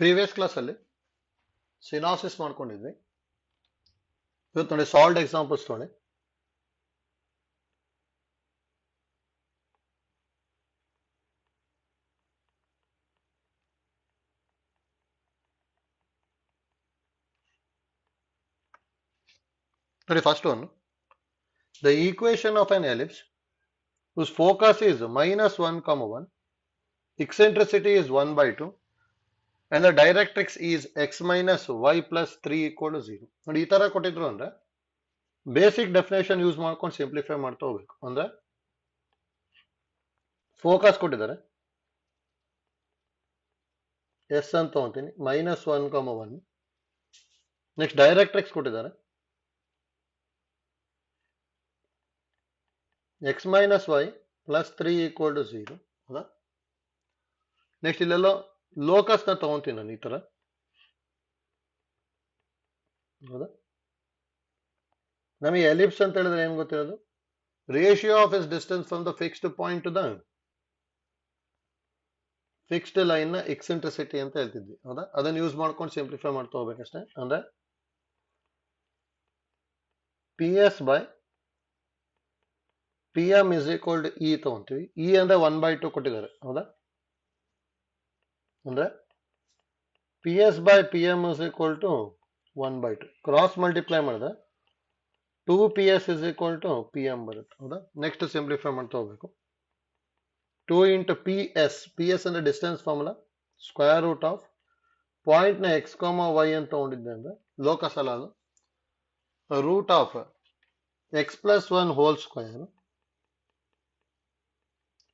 Previous ಕ್ಲಾಸಲ್ಲಿ ಸಿನಾಸಿಸ್ ಮಾಡ್ಕೊಂಡಿದ್ವಿ. ಇವತ್ತು ನೋಡಿ ಸಾಲ್ಡ್ ಎಕ್ಸಾಂಪಲ್ಸ್ ನೋಡಿ. ನೋಡಿ first one, the equation of an ellipse whose focus is -1, 1, eccentricity is 1/2 and the directrix is x minus y plus 3 equal to 0. ನೋಡಿ ಈ ತರ ಕೊಟ್ಟಿದ್ರು ಅಂದ್ರೆ ಬೇಸಿಕ್ ಡೆಫಿನೇಷನ್ ಯೂಸ್ ಮಾಡ್ಕೊಂಡು ಸಿಂಪ್ಲಿಫೈ ಮಾಡ್ತಾ ಹೋಗ್ಬೇಕು. ಅಂದ್ರೆ ಫೋಕಸ್ ಕೊಟ್ಟಿದ್ದಾರೆ ಎಸ್ ಅಂತ ತಗೊಂತೀನಿ, -1, 1. ನೆಕ್ಸ್ಟ್ ಡೈರೆಕ್ಟ್ರಿಕ್ಸ್ ಕೊಟ್ಟಿದ್ದಾರೆ x minus y plus 3 equal to 0. ಹೌದಾ? ನೆಕ್ಸ್ಟ್ ಇಲ್ಲೆಲ್ಲೋ ಲೋಕಸ್ ನ ತಗೊಂತೀನಿ ನಾನು ಈ ತರ. ಹೌದಾ? ನಮಗೆ ಎಲಿಪ್ಸ್ ಅಂತ ಹೇಳಿದ್ರೆ ಏನ್ ಗೊತ್ತಿರೋದು? Ratio of is distance from the fixed point to the fixed line ನ ಎಕ್ಸೆಂಟ್ರಿಸಿಟಿ ಅಂತ ಹೇಳ್ತಿದ್ವಿ. ಹೌದಾ? ಅದನ್ನ ಯೂಸ್ ಮಾಡ್ಕೊಂಡು ಸಿಂಪ್ಲಿಫೈ ಮಾಡ್ತಾ ಹೋಗ್ಬೇಕಷ್ಟೇ. ಅಂದ್ರೆ P S by P M is equal to E ತಗೊಂತೀವಿ. ಇ ಅಂದ್ರೆ 1/2 ಕೊಟ್ಟಿದ್ದಾರೆ. ಹೌದಾ? ಅಂದ್ರೆ P S by P M is equal to 1/2. Cross multiply ಮಾಡಿದ್ರೆ 2PS is equal to P M ಬರುತ್ತೆ. ಹೌದಾ? ನೆಕ್ಸ್ಟ್ ಸಿಂಪ್ಲಿಫೈ ಮಾಡ್ತಾ ಹೋಗ್ಬೇಕು. 2 ಇಂಟು ಪಿ ಎಸ್ ಅಂದ್ರೆ distance formula square root of point ನ ಎಕ್ಸ್ ವೈ ಅಂತ ತಗೊಂಡಿದ್ದೆ ಅಂದ್ರೆ ಲೋಕಸ್ ಅಲ್ಲ, ಅದು root of X plus 1 whole square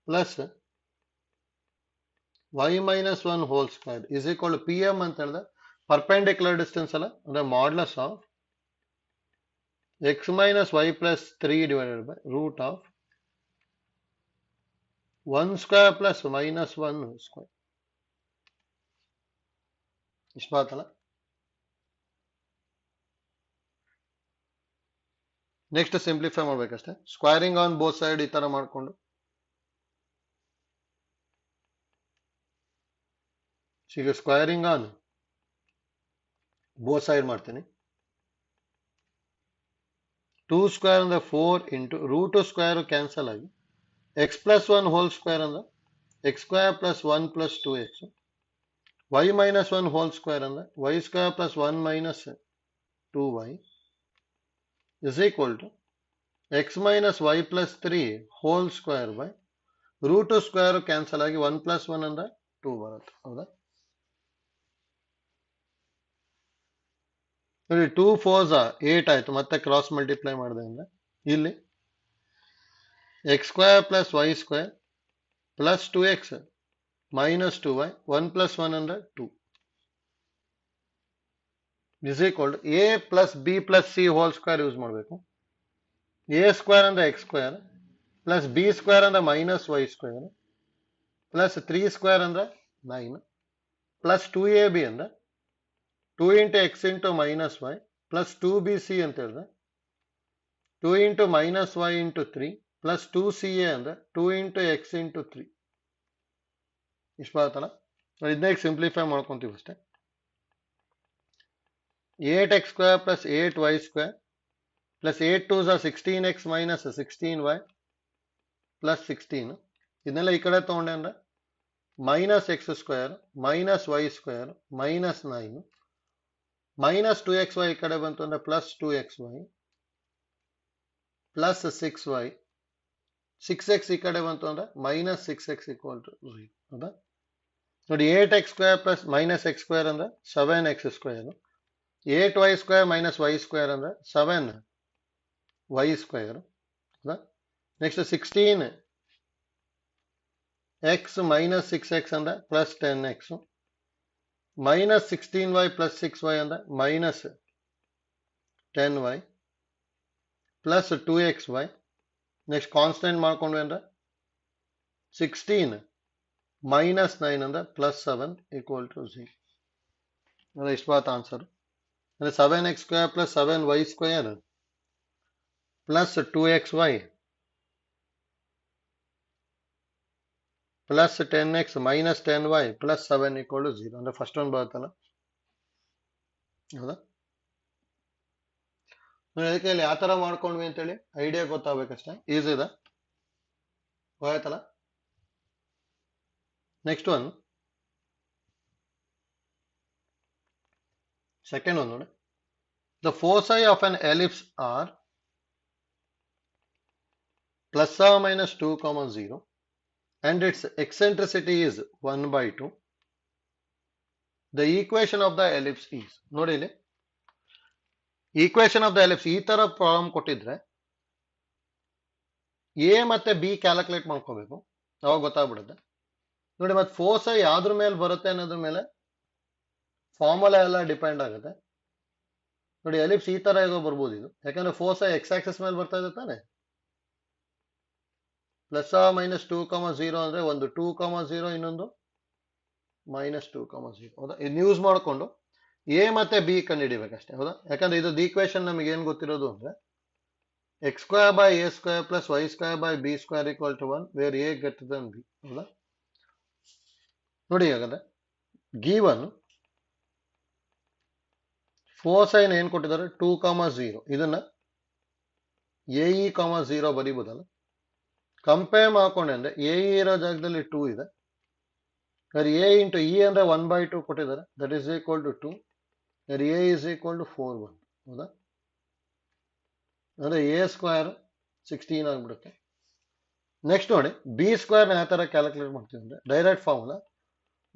plus y minus 1 whole square is equal to pm ಅಂತ ಹೇಳಿದ್ರೆ ಪರ್ಪೆಂಡಿಕ್ಯುಲರ್ ಡಿಸ್ಟೆನ್ಸ್ ಅಲ್ಲ, ಅಂದ್ರೆ modulus of x minus y plus 3 divided by root of 1 square plus minus 1 square. ಇಷ್ಟು ಮಾತಲ್ಲ. Next simplify ಮಾಡ್ಬೇಕಷ್ಟೇ. Squaring on both side ಈ ತರ ಮಾಡ್ಕೊಂಡು ಈಗ ಸ್ಕ್ವೇರಿಂಗ್ ಆನ್ ಬೋತ್ ಸೈಡ್ ಮಾಡ್ತೀನಿ. 2 ಸ್ಕ್ವೇರ್ ಅಂದ್ರೆ 4 ಇಂಟು ರೂಟ್ ಸ್ಕ್ವೇರ್ ಕ್ಯಾನ್ಸಲ್ ಆಗಿ ಎಕ್ಸ್ ಪ್ಲಸ್ 1 ಹೋಲ್ ಸ್ಕ್ವೇರ್ ಅಂದ್ರೆ X square plus 1 plus 2x. y minus 1 whole square ಅಂದ್ರೆ y square plus 1 minus 2y is equal to x minus Y plus 3 whole square by root square cancel ಆಗಿ 1 plus 1 ಅಂದ್ರೆ 2 ಬರುತ್ತೆ. ಹೌದಾ? 2 4 8 ಆಯ್ತು. ಮತ್ತೆ cross multiply ಮಾಡಿದೆ ಅಂದ್ರೆ ಇಲ್ಲಿ X square plus Y square plus 2x minus 2y 1 plus 1 ಅಂದ್ರೆ 2 is equal to A plus B plus C whole square use ಮಾಡಬೇಕು. ಎ ಸ್ಕ್ವೇರ್ ಅಂದ್ರೆ X square plus B square ಅಂದ್ರೆ minus Y square plus 3 square ಅಂದ್ರೆ 9 plus 2ab ಅಂದ್ರೆ 2 into X into minus Y plus 2bc ಅಂತ ಹೇಳಿದ್ರೆ 2 into minus Y into 3 plus 2ca ಅಂದ್ರೆ 2 into X into 3. ಇಷ್ಟು ಬರುತ್ತಲ್ಲ. ಇದನ್ನ ಸಿಂಪ್ಲಿಫೈ ಮಾಡ್ಕೊಂತೀವಿ ಅಷ್ಟೇ. 8x square plus 8y square plus 8 2s 16x minus 16y plus 16. ಇದನ್ನೆಲ್ಲ ಈ ಕಡೆ ತಗೊಂಡೆ ಅಂದ್ರೆ minus x square minus Y square minus 9 minus 2xy ಈ ಕಡೆ ಬಂತು ಅಂದ್ರೆ plus 2xy plus 6y 6x ಈ ಕಡೆ ಬಂತು ಅಂದ್ರೆ ಮೈನಸ್ 6x ಈಕ್ವಲ್ ಟು 0. ಹೌದಾ? ನೋಡಿ 8x square plus minus x square ಅಂದ್ರೆ 7x square, 8y square minus Y square ಅಂದ್ರೆ 7y ಸ್ಕ್ವೇರ್. ಹೌದಾ? ನೆಕ್ಸ್ಟ್ 16x ಮೈನಸ್ 6x ಅಂದ್ರೆ plus 10x minus 16y plus 6y ಅಂದ್ರೆ minus 10y plus 2xy. Next constant ಮಾಡ್ಕೊಂಡ್ವಿ ಅಂದ್ರೆ 16 minus 9 ಅಂದ್ರೆ plus 7 equal to 0. ಅಂದ್ರೆ ಇಷ್ಟು ಬಾತ್ ಆನ್ಸರ್. ಅಂದ್ರೆ 7x square plus 7y square plus 2xy plus 10x minus 10y plus 7 equal to 0 ಅಂದ್ರೆ first one ಬರುತ್ತಲ್ಲ, ಹೌದಾ? ಅದಕ್ಕೆ ಇಲ್ಲಿ ಯಾವ ತರ ಮಾಡ್ಕೊಂಡ್ವಿ ಅಂತೇಳಿ ಐಡಿಯಾ ಗೊತ್ತಾಗಬೇಕಷ್ಟೇ. ಈಸಿ ಇದೆ, ಹೋಯ್ತಲ್ಲ. ನೆಕ್ಸ್ಟ್ ಒನ್, ಸೆಕೆಂಡ್ ಒನ್ ನೋಡಿ. The foci of an ellipse are plus or minus 2, 0 and its eccentricity is 1/2. The equation of the ellipse is, ನೋಡಿ ಇಲ್ಲಿ ಈಕ್ವೇಶನ್ ಆಫ್ ದ ಎಲಿಪ್ಸ್ ಈ ತರ ಪ್ರಾಬ್ಲಮ್ ಕೊಟ್ಟಿದ್ರೆ ಎ ಮತ್ತೆ B calculate ಮಾಡ್ಕೋಬೇಕು, ಅವಾಗ ಗೊತ್ತಾಗ್ಬಿಡುತ್ತೆ. ನೋಡಿ ಮತ್ತೆ ಫೋಸೈ ಯಾವ್ದ್ರ ಮೇಲೆ ಬರುತ್ತೆ ಅನ್ನೋದ್ರ ಮೇಲೆ ಫಾರ್ಮುಲಾ ಎಲ್ಲ ಡಿಪೆಂಡ್ ಆಗುತ್ತೆ. ನೋಡಿ ಎಲಿಪ್ಸ್ ಈ ತರ ಹೇಗೋ ಬರ್ಬೋದು ಇದು, ಯಾಕಂದ್ರೆ ಫೋಸೈ ಎಕ್ಸ್ ಆಕ್ಸಿಸ್ ಮೇಲೆ ಬರ್ತಾ ಇದೆ ತಾನೆ. ಪ್ಲಸ್ ಆ ಮೈನಸ್ 2, 0 ಅಂದ್ರೆ ಒಂದು 2, 0 ಇನ್ನೊಂದು ಮೈನಸ್ 2, 0, ಹೌದಾ? ಇದನ್ನ ಯೂಸ್ ಮಾಡಿಕೊಂಡು ಎ ಮತ್ತೆ ಬಿ ಕಂಡುಹಿಡಿಬೇಕಷ್ಟೇ, ಹೌದಾ? ಯಾಕಂದ್ರೆ ಇದು ಈಕ್ವೇಶನ್ ನಮಗೆ ಏನ್ ಗೊತ್ತಿರೋದು ಅಂದ್ರೆ X square by A square plus Y square by B square equal to 1 where a greater than b, ಹೌದಾ? ನೋಡಿ ಹಾಗಾದ್ರೆ ಗಿವನ್ ಫೋಸೈನ್ ಏನ್ ಕೊಟ್ಟಿದ್ದಾರೆ 2, 0, ಇದನ್ನ ಎ ಇ, 0 ಬರೀಬಹುದಲ್ಲ. ಕಂಪೇರ್ ಮಾಡ್ಕೊಂಡೆ ಅಂದ್ರೆ ಎ ಇರೋ ಜಾಗದಲ್ಲಿ 2 ಇದೆ, ಎ ಇಂಟು ಇ ಅಂದ್ರೆ 1/2 ಕೊಟ್ಟಿದ್ದಾರೆ, that is equal to 2, a is equal to 4, 1, ಹೌದಾ? ಅಂದ್ರೆ ಎ ಸ್ಕ್ವೇರ್ 16 ಆಗ್ಬಿಡುತ್ತೆ. ನೆಕ್ಸ್ಟ್ ನೋಡಿ ಬಿ ಸ್ಕ್ವೇರ್ ಯಾವ ತರ ಕ್ಯಾಲ್ಕುಲೇಟ್ ಮಾಡ್ತೀವಿ ಅಂದ್ರೆ direct formula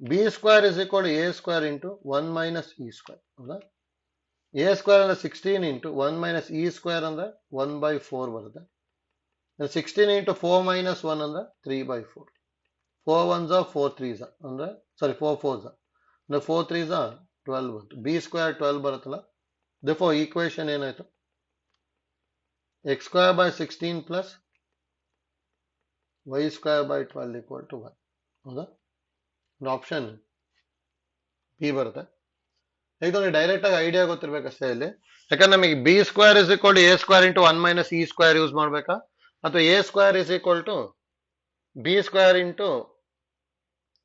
b square is equal to A square into 1 minus E square, ಹೌದಾ? ಎ ಸ್ಕ್ವೇರ್ ಅಂದ್ರೆ 16 ಇಂಟು 1 ಮೈನಸ್ ಇ ಸ್ಕ್ವೇರ್ ಅಂದ್ರೆ 1/4 ಬರುತ್ತೆ. 16 ಇಂಟು 4 ಮೈನಸ್ 1 ಅಂದ್ರೆ 3/4. 4 1s are 4 3s ಅಂದ್ರೆ ಸಾರಿ 4 4s ಅಂದ್ರೆ 4 3s are 12 ಬಂತು. ಬಿ ಸ್ಕ್ವೇರ್ 12 ಬರುತ್ತಲ್ಲ. therefore ಈಕ್ವೇಶನ್ ಏನಾಯ್ತು, x square by 16 plus Y square by 12 equal to 1, ಹೌದಾ? ಆಪ್ಷನ್ ಬಿ ಬರುತ್ತೆ. ಈಗ ಡೈರೆಕ್ಟ್ ಆಗಿ ಐಡಿಯಾ ಗೊತ್ತಿರ್ಬೇಕಷ್ಟೇ ಇಲ್ಲಿ, ಯಾಕಂದ್ರೆ ನಮಗೆ b square is equal to A square into 1 minus E square use ಮಾಡ್ಬೇಕಾ, ಅಥವಾ a square is equal to B square into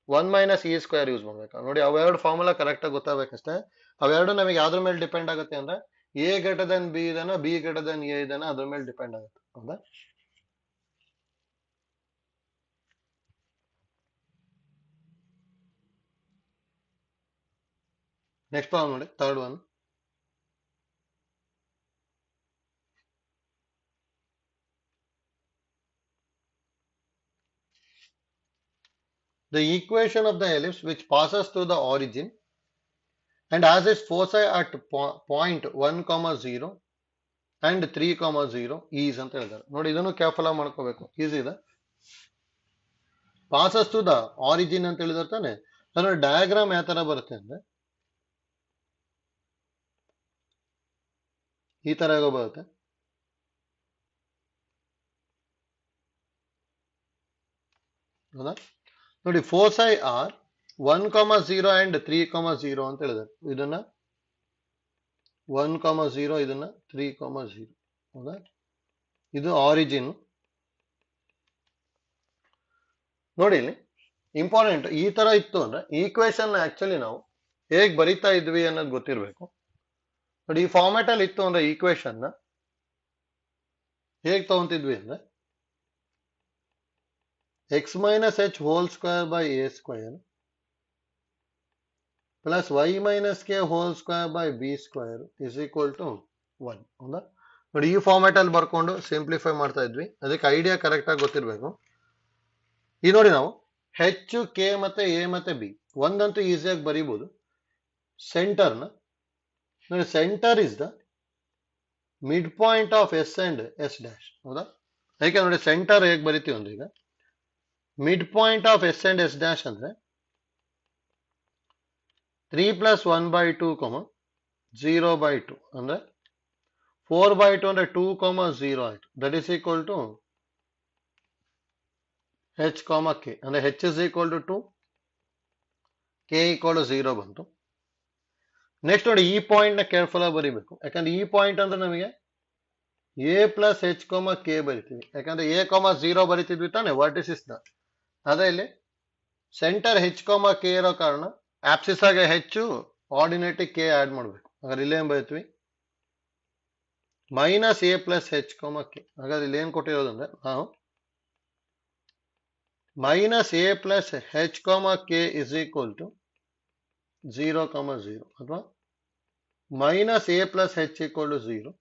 1 minus E square use ಮಾಡ್ಬೇಕಾ? ನೋಡಿ ಅವೆರಡು ಫಾರ್ಮುಲಾ ಕರೆಕ್ಟ್ ಆಗಿ ಗೊತ್ತಾಗಬೇಕಷ್ಟೇ. ಅವೆರಡು ನಮಗೆ ಯಾವ್ದ್ರ ಮೇಲೆ ಡಿಪೆಂಡ್ ಆಗುತ್ತೆ ಅಂದ್ರೆ ಎ ಗ್ರೇಟರ್ ದನ್ ಬಿ ಇದನ್ನ, ಬಿ ಗ್ರೇಟರ್ ದನ್ ಎ ಇದನ್ನ, ಅದ್ರ ಮೇಲೆ ಡಿಪೆಂಡ್ ಆಗುತ್ತೆ, ಹೌದಾ? ನೆಕ್ಸ್ಟ್ ಪ್ರಾಬ್ಲಮ್ ನೋಡಿ, third one. The equation of the ellipse which passes through the origin and has its foci at point 1, 0 and 3, 0 is ಅಂತ ಹೇಳಿದ್ದಾರೆ. ನೋಡಿ ಇದನ್ನು ಕೇರ್ಫುಲ್ ಆಗಿ ಮಾಡ್ಕೋಬೇಕು, ಈಸಿ ಇದೆ. ಪಾಸಸ್ ಟು ದ ಆರಿಜಿನ್ ಅಂತ ಹೇಳಿದ್ರೆ ತಾನೆ, ಅದರ ಡಯಾಗ್ರಾಮ್ ಯಾವ ತರ ಬರುತ್ತೆ ಅಂದ್ರೆ ಈ ತರ ಬರುತ್ತೆ. ಹೌದಾ? ನೋಡಿ ಫೋಸೈ ಆರ್ 1, 0 ಅಂಡ್ 3, 0 ಅಂತ ಹೇಳಿದ್ದಾರೆ. ಇದನ್ನ 1, 0, ಇದನ್ನ 3, 0, ಹೌದಾ? ಇದು ಆರಿಜಿನ್. ನೋಡಿ ಇಲ್ಲಿ ಇಂಪಾರ್ಟೆಂಟ್, ಈ ತರ ಇತ್ತು ಅಂದ್ರೆ ಈಕ್ವೇಶನ್ ಆಕ್ಚುಲಿ ನಾವು ಹೇಗ್ ಬರಿತಾ ಇದ್ವಿ ಅನ್ನೋದು ಗೊತ್ತಿರ್ಬೇಕು. ನೋಡಿ ಈ ಫಾರ್ಮ್ಯಾಟ್ ಅಲ್ಲಿ ಇತ್ತು ಅಂದ್ರೆ ಈಕ್ವೇಶನ್ ನ ಹೇಗ್ ತಗೊಂತಿದ್ವಿ ಅಂದ್ರೆ X minus H whole square by A square plus Y minus K whole square by B square is equal to 1, ಹೌದಾ? ನೋಡಿ ಈ ಫಾರ್ಮ್ಯಾಟ್ ಅಲ್ಲಿ ಬರ್ಕೊಂಡು ಸಿಂಪ್ಲಿಫೈ ಮಾಡ್ತಾ ಇದ್ವಿ, ಅದಕ್ಕೆ ಐಡಿಯಾ ಕರೆಕ್ಟ್ ಆಗಿ ಗೊತ್ತಿರ್ಬೇಕು. ಈ ನೋಡಿ ನಾವು ಹೆಚ್ ಕೆ ಮತ್ತೆ ಎ ಮತ್ತೆ ಬಿ ಒಂದಂತೂ ಈಸಿಯಾಗಿ ಬರೀಬಹುದು, ಸೆಂಟರ್ನ ನೋಡಿ centre is the midpoint of S and S dash, ಹೌದಾ? ಯಾಕೆ ನೋಡಿ ಸೆಂಟರ್ ಹೇಗೆ ಬರಿತೀವಿ ಅಂದ್ರೆ ಈಗ midpoint of S and S dash ಅಂದ್ರೆ 3 + 1/2, 0/2 ಅಂದ್ರೆ 4/2 ಅಂದ್ರೆ 2, 0 ಆಯ್ತು. That is equal to h, k ಅಂದ್ರೆ h is equal to 2, k equal to 0 ಬಂತು. ನೆಕ್ಸ್ಟ್ ನೋಡಿ ಈ ಪಾಯಿಂಟ್ ನ ಕೇರ್ಫುಲ್ ಆಗಿ ಬರೀಬೇಕು, ಯಾಕಂದ್ರೆ ಈ ಪಾಯಿಂಟ್ ಅಂದ್ರೆ ನಮಗೆ a ಪ್ಲಸ್ h, k ಬರಿತೀವಿ. ಯಾಕಂದ್ರೆ a, 0 ಬರಿತಿದ್ವಿ ತಾನೆ ವರ್ಟಿಸಿಸ್ ನ, ಅದೇ ಇಲ್ಲಿ ಸೆಂಟರ್ ಹೆಚ್ ಕಾಮ ಕೆ ಇರೋ ಕಾರಣ ಆಪ್ಸಿಸ್ ಆಗಿ ಹೆಚ್ಚು ಆರ್ಡಿನೇಟ್ ಕೆ ಆಡ್ ಮಾಡಬೇಕು. ಹಾಗಾದ್ರೆ ಇಲ್ಲೇನ್ ಬರೀತೀವಿ minus a plus H comma K. ಹಾಗಾದ್ರೆ ಇಲ್ಲಿ ಏನ್ ಕೊಟ್ಟಿರೋದಂದ್ರೆ ನಾವು minus a plus H comma K is equal to 0, 0 ಅಥವಾ minus a plus h equal to 0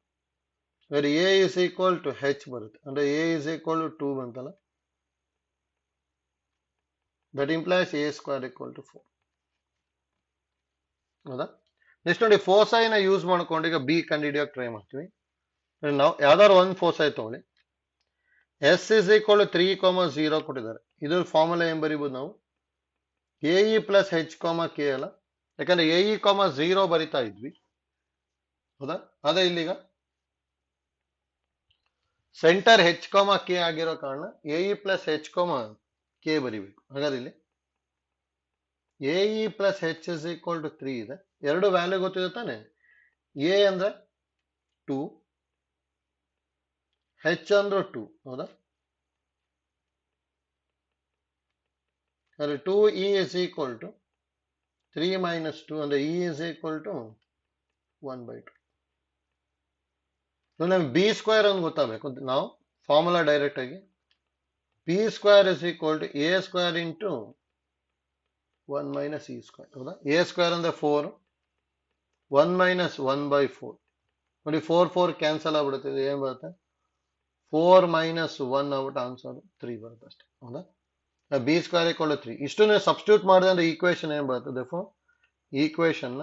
where a is equal to h ಬರುತ್ತೆ. ಅಂದ್ರೆ a is equal to 2 ಬಂತಲ್ಲ, that implies a square equal to 4. ಹೌದಾ? Next ನೋಡಿ ಫೋಸೈ ನ use ಮಾಡ್ಕೊಂಡು ಈಗ B ಕಂಡುಹಿಡಿಯೋಕೆ try ಮಾಡ್ತೀವಿ. ನಾವು ಯಾವ್ದಾದ್ರು ಒಂದು ಫೋಸೈ ತಗೊಳ್ಳಿ. ಎಸ್ ಇಸ್ ಈಕ್ವಲ್ ಟು 3, 0 ಕೊಟ್ಟಿದ್ದಾರೆ. ಇದ್ರ ಫಾರ್ಮುಲಾ ಏನ್ ಬರೀಬಹುದು ನಾವು A E plus H comma K ಅಲ್ಲ, ಯಾಕಂದ್ರೆ ಎ ಇ ಕಾಮ 0 ಬರಿತಾ ಇದ್ವಿ. ಹೌದಾ? ಅದೇ ಇಲ್ಲಿಗ ಸೆಂಟರ್ ಹೆಚ್ ಕಾಮ ಕೆ ಆಗಿರೋ ಕಾರಣ A E plus H comma K ಬರಿಬೇಕು. ಹಾಗಾದ್ರೆ ಇಲ್ಲಿ a E plus h is equal to 3 ಇದೆ. ಎರಡು ವ್ಯಾಲ್ಯೂ ಗೊತ್ತಿದೆ ತಾನೆ. ಎ ಅಂದ್ರೆ 2, ಹೆಚ್ ಅಂದ್ರೆ 2. ಹೌದಾ? ಅಂದ್ರೆ 2e is equal to 3 minus 2 ಅಂದ್ರೆ e is equal to 1/2. ನಮಗೆ ಬಿ ಸ್ಕ್ವೇರ್ ಅಂತ ಗೊತ್ತಾಗಬೇಕು. ನಾವು ಫಾರ್ಮುಲಾ ಡೈರೆಕ್ಟ್ ಆಗಿ b square is equal to A square into 1 minus E square. ಹೌದಾ? ಎ ಸ್ಕ್ವೇರ್ ಅಂದ್ರೆ 4, 1 ಮೈನಸ್ 1/4. ನೋಡಿ 4, 4 ಕ್ಯಾನ್ಸಲ್ ಆಗ್ಬಿಡುತ್ತೆ. ಏನ್ ಬರುತ್ತೆ 4 ಮೈನಸ್ 1 ಆಗ್ಬಿಟ್ಟು ಆನ್ಸರ್ 3 ಬರುತ್ತೆ ಅಷ್ಟೇ. ಹೌದಾ? B square equal to 3. ಇಷ್ಟು ನೀವು ಸಬ್ಸ್ಟಿಟ್ಯೂಟ್ ಮಾಡಿದ್ರೆ ಅಂದ್ರೆ ಈಕ್ವೇಶನ್ ಏನ್ ಬರುತ್ತೆ, equation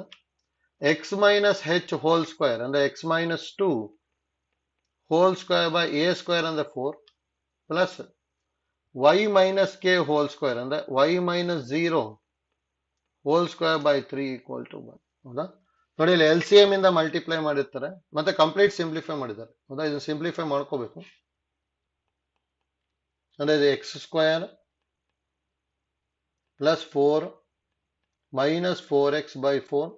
X minus H whole square ಅಂದ್ರೆ X minus 2 whole square by A square ಅಂದ್ರೆ 4 plus Y minus K whole square ಅಂದ್ರೆ Y minus 0 whole square by 3 equal to 1. ಹೌದಾ? ನೋಡಿ ಇಲ್ಲಿ ಎಲ್ ಸಿ ಎಂ ಇಂದ ಮಲ್ಟಿಪ್ಲೈ ಮಾಡಿರ್ತಾರೆ ಮತ್ತೆ ಕಂಪ್ಲೀಟ್ ಸಿಂಪ್ಲಿಫೈ ಮಾಡಿದ್ದಾರೆ. ಹೌದಾ? ಇದನ್ನ ಸಿಂಪ್ಲಿಫೈ ಮಾಡ್ಕೋಬೇಕು. ಅಂದ್ರೆ ಇದು x square plus 4 minus 4x by 4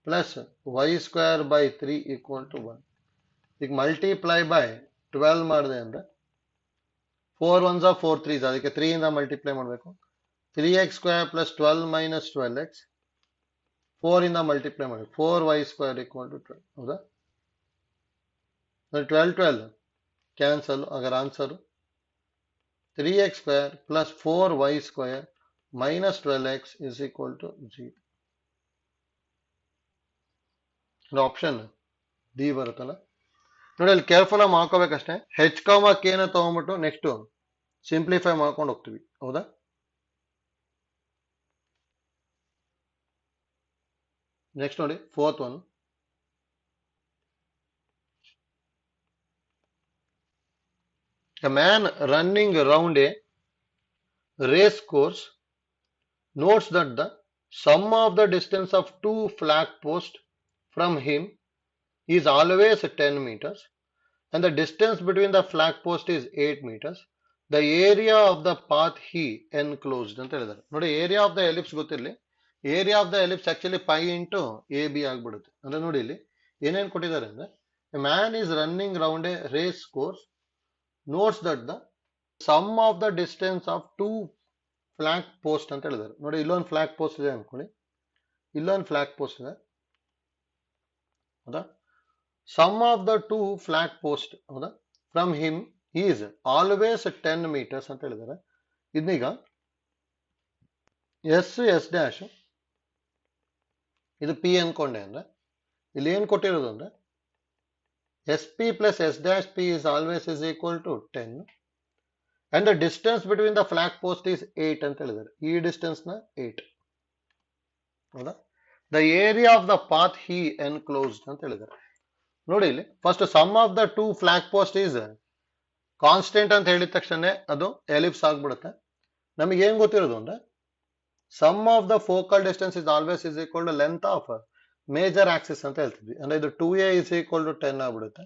plus Y square by 3 equal to 1. ಈಗ ಮಲ್ಟಿಪ್ಲೈ ಬೈ 12 ಮಾಡಿದೆ ಅಂದ್ರೆ 4 1s 4 3s, ಅದಕ್ಕೆ 3 ಇಂದ ಮಲ್ಟಿಪ್ಲೈ ಮಾಡಬೇಕು. 3x square plus 12 minus 12x 4 ಇಂದ ಮಲ್ಟಿಪ್ಲೈ ಮಾಡಿ 4y ಸ್ಕ್ವೇರ್ ಈಕ್ವಲ್ ಟು 12. ಹೌದಾ? 12 12 ಕ್ಯಾನ್ಸಲ್. ಅದರ answer 3x square plus 4y square minus 12x is equal to 0. Option d ಬರುತ್ತಲ್ಲ. ನೋಡಿ ಅಲ್ಲಿ ಕೇರ್ಫುಲ್ ಆಗಿ ಮಾಡ್ಕೋಬೇಕಷ್ಟೇ. ಹೆಚ್ ಕಾಮ ಕೆ ನ ತಗೊಂಡ್ಬಿಟ್ಟು ನೆಕ್ಸ್ಟ್ ಸಿಂಪ್ಲಿಫೈ ಮಾಡ್ಕೊಂಡು ಹೋಗ್ತೀವಿ. ಹೌದಾ? ನೆಕ್ಸ್ಟ್ ನೋಡಿ fourth one. A man running around a race course notes that the sum of the distance of two flag posts from him is always 10 meters and the distance between the flag post is 8 meters. The area of the path he enclosed ಅಂತ ಹೇಳಿದ್ದಾರೆ. ನೋಡಿ area of the ellipse ಗೊತ್ತಿರಲಿ. Area of the ellipse actually pi into A b ಆಗ್ಬಿಡುತ್ತೆ. ಅಂದ್ರೆ ನೋಡಿ ಇಲ್ಲಿ ಏನೇನು ಕೊಟ್ಟಿದ್ದಾರೆ ಅಂದ್ರೆ a man is running round a race course notes that the sum of the distance of two flag post ಅಂತ ಹೇಳಿದ್ದಾರೆ. ನೋಡಿ ಇಲ್ಲೊಂದು ಫ್ಲಾಗ್ ಪೋಸ್ಟ್ ಇದೆ ಅನ್ಕೊಳ್ಳಿ, ಇಲ್ಲೊಂದು ಫ್ಲಾಗ್ ಪೋಸ್ಟ್ ಇದೆ. ಹೌದಾ? Sum of the two flag post ಹೌದಾ from him is always 10 meters ಅಂತ ಹೇಳಿದ್ದಾರೆ. ಇದೀಗ ಎಸ್ ಡ್ಯಾಶ್ ಇದು ಪಿ ಅನ್ಕೊಂಡೆ ಅಂದ್ರೆ ಇಲ್ಲಿ ಏನ್ ಕೊಟ್ಟಿರೋದು ಅಂದ್ರೆ S P plus S dash P is always is equal to 10 and the distance between the flag post is 8 ಅಂತ ಹೇಳಿದ್ದಾರೆ. ಈ ಡಿಸ್ಟೆನ್ಸ್ ನ 8. ಹೌದಾ? The area of the path he enclosed ಅಂತ ಹೇಳಿದ್ದಾರೆ. ನೋಡಿ ಇಲ್ಲಿ first sum of the two flag post is constant ಅಂತ ಹೇಳಿದ ತಕ್ಷಣ ಅದು ಎಲಿಪ್ಸ್ ಆಗ್ಬಿಡುತ್ತೆ. ನಮಗೆ ಏನ್ ಗೊತ್ತಿರೋದು ಅಂದ್ರೆ sum of the focal distance is always is equal to length of major axis ಅಂತ ಹೇಳ್ತಿದ್ವಿ. ಅಂದ್ರೆ ಇದು 2a ಇಸ್ ಈಕ್ವಲ್ ಟು 10 ಆಗ್ಬಿಡುತ್ತೆ.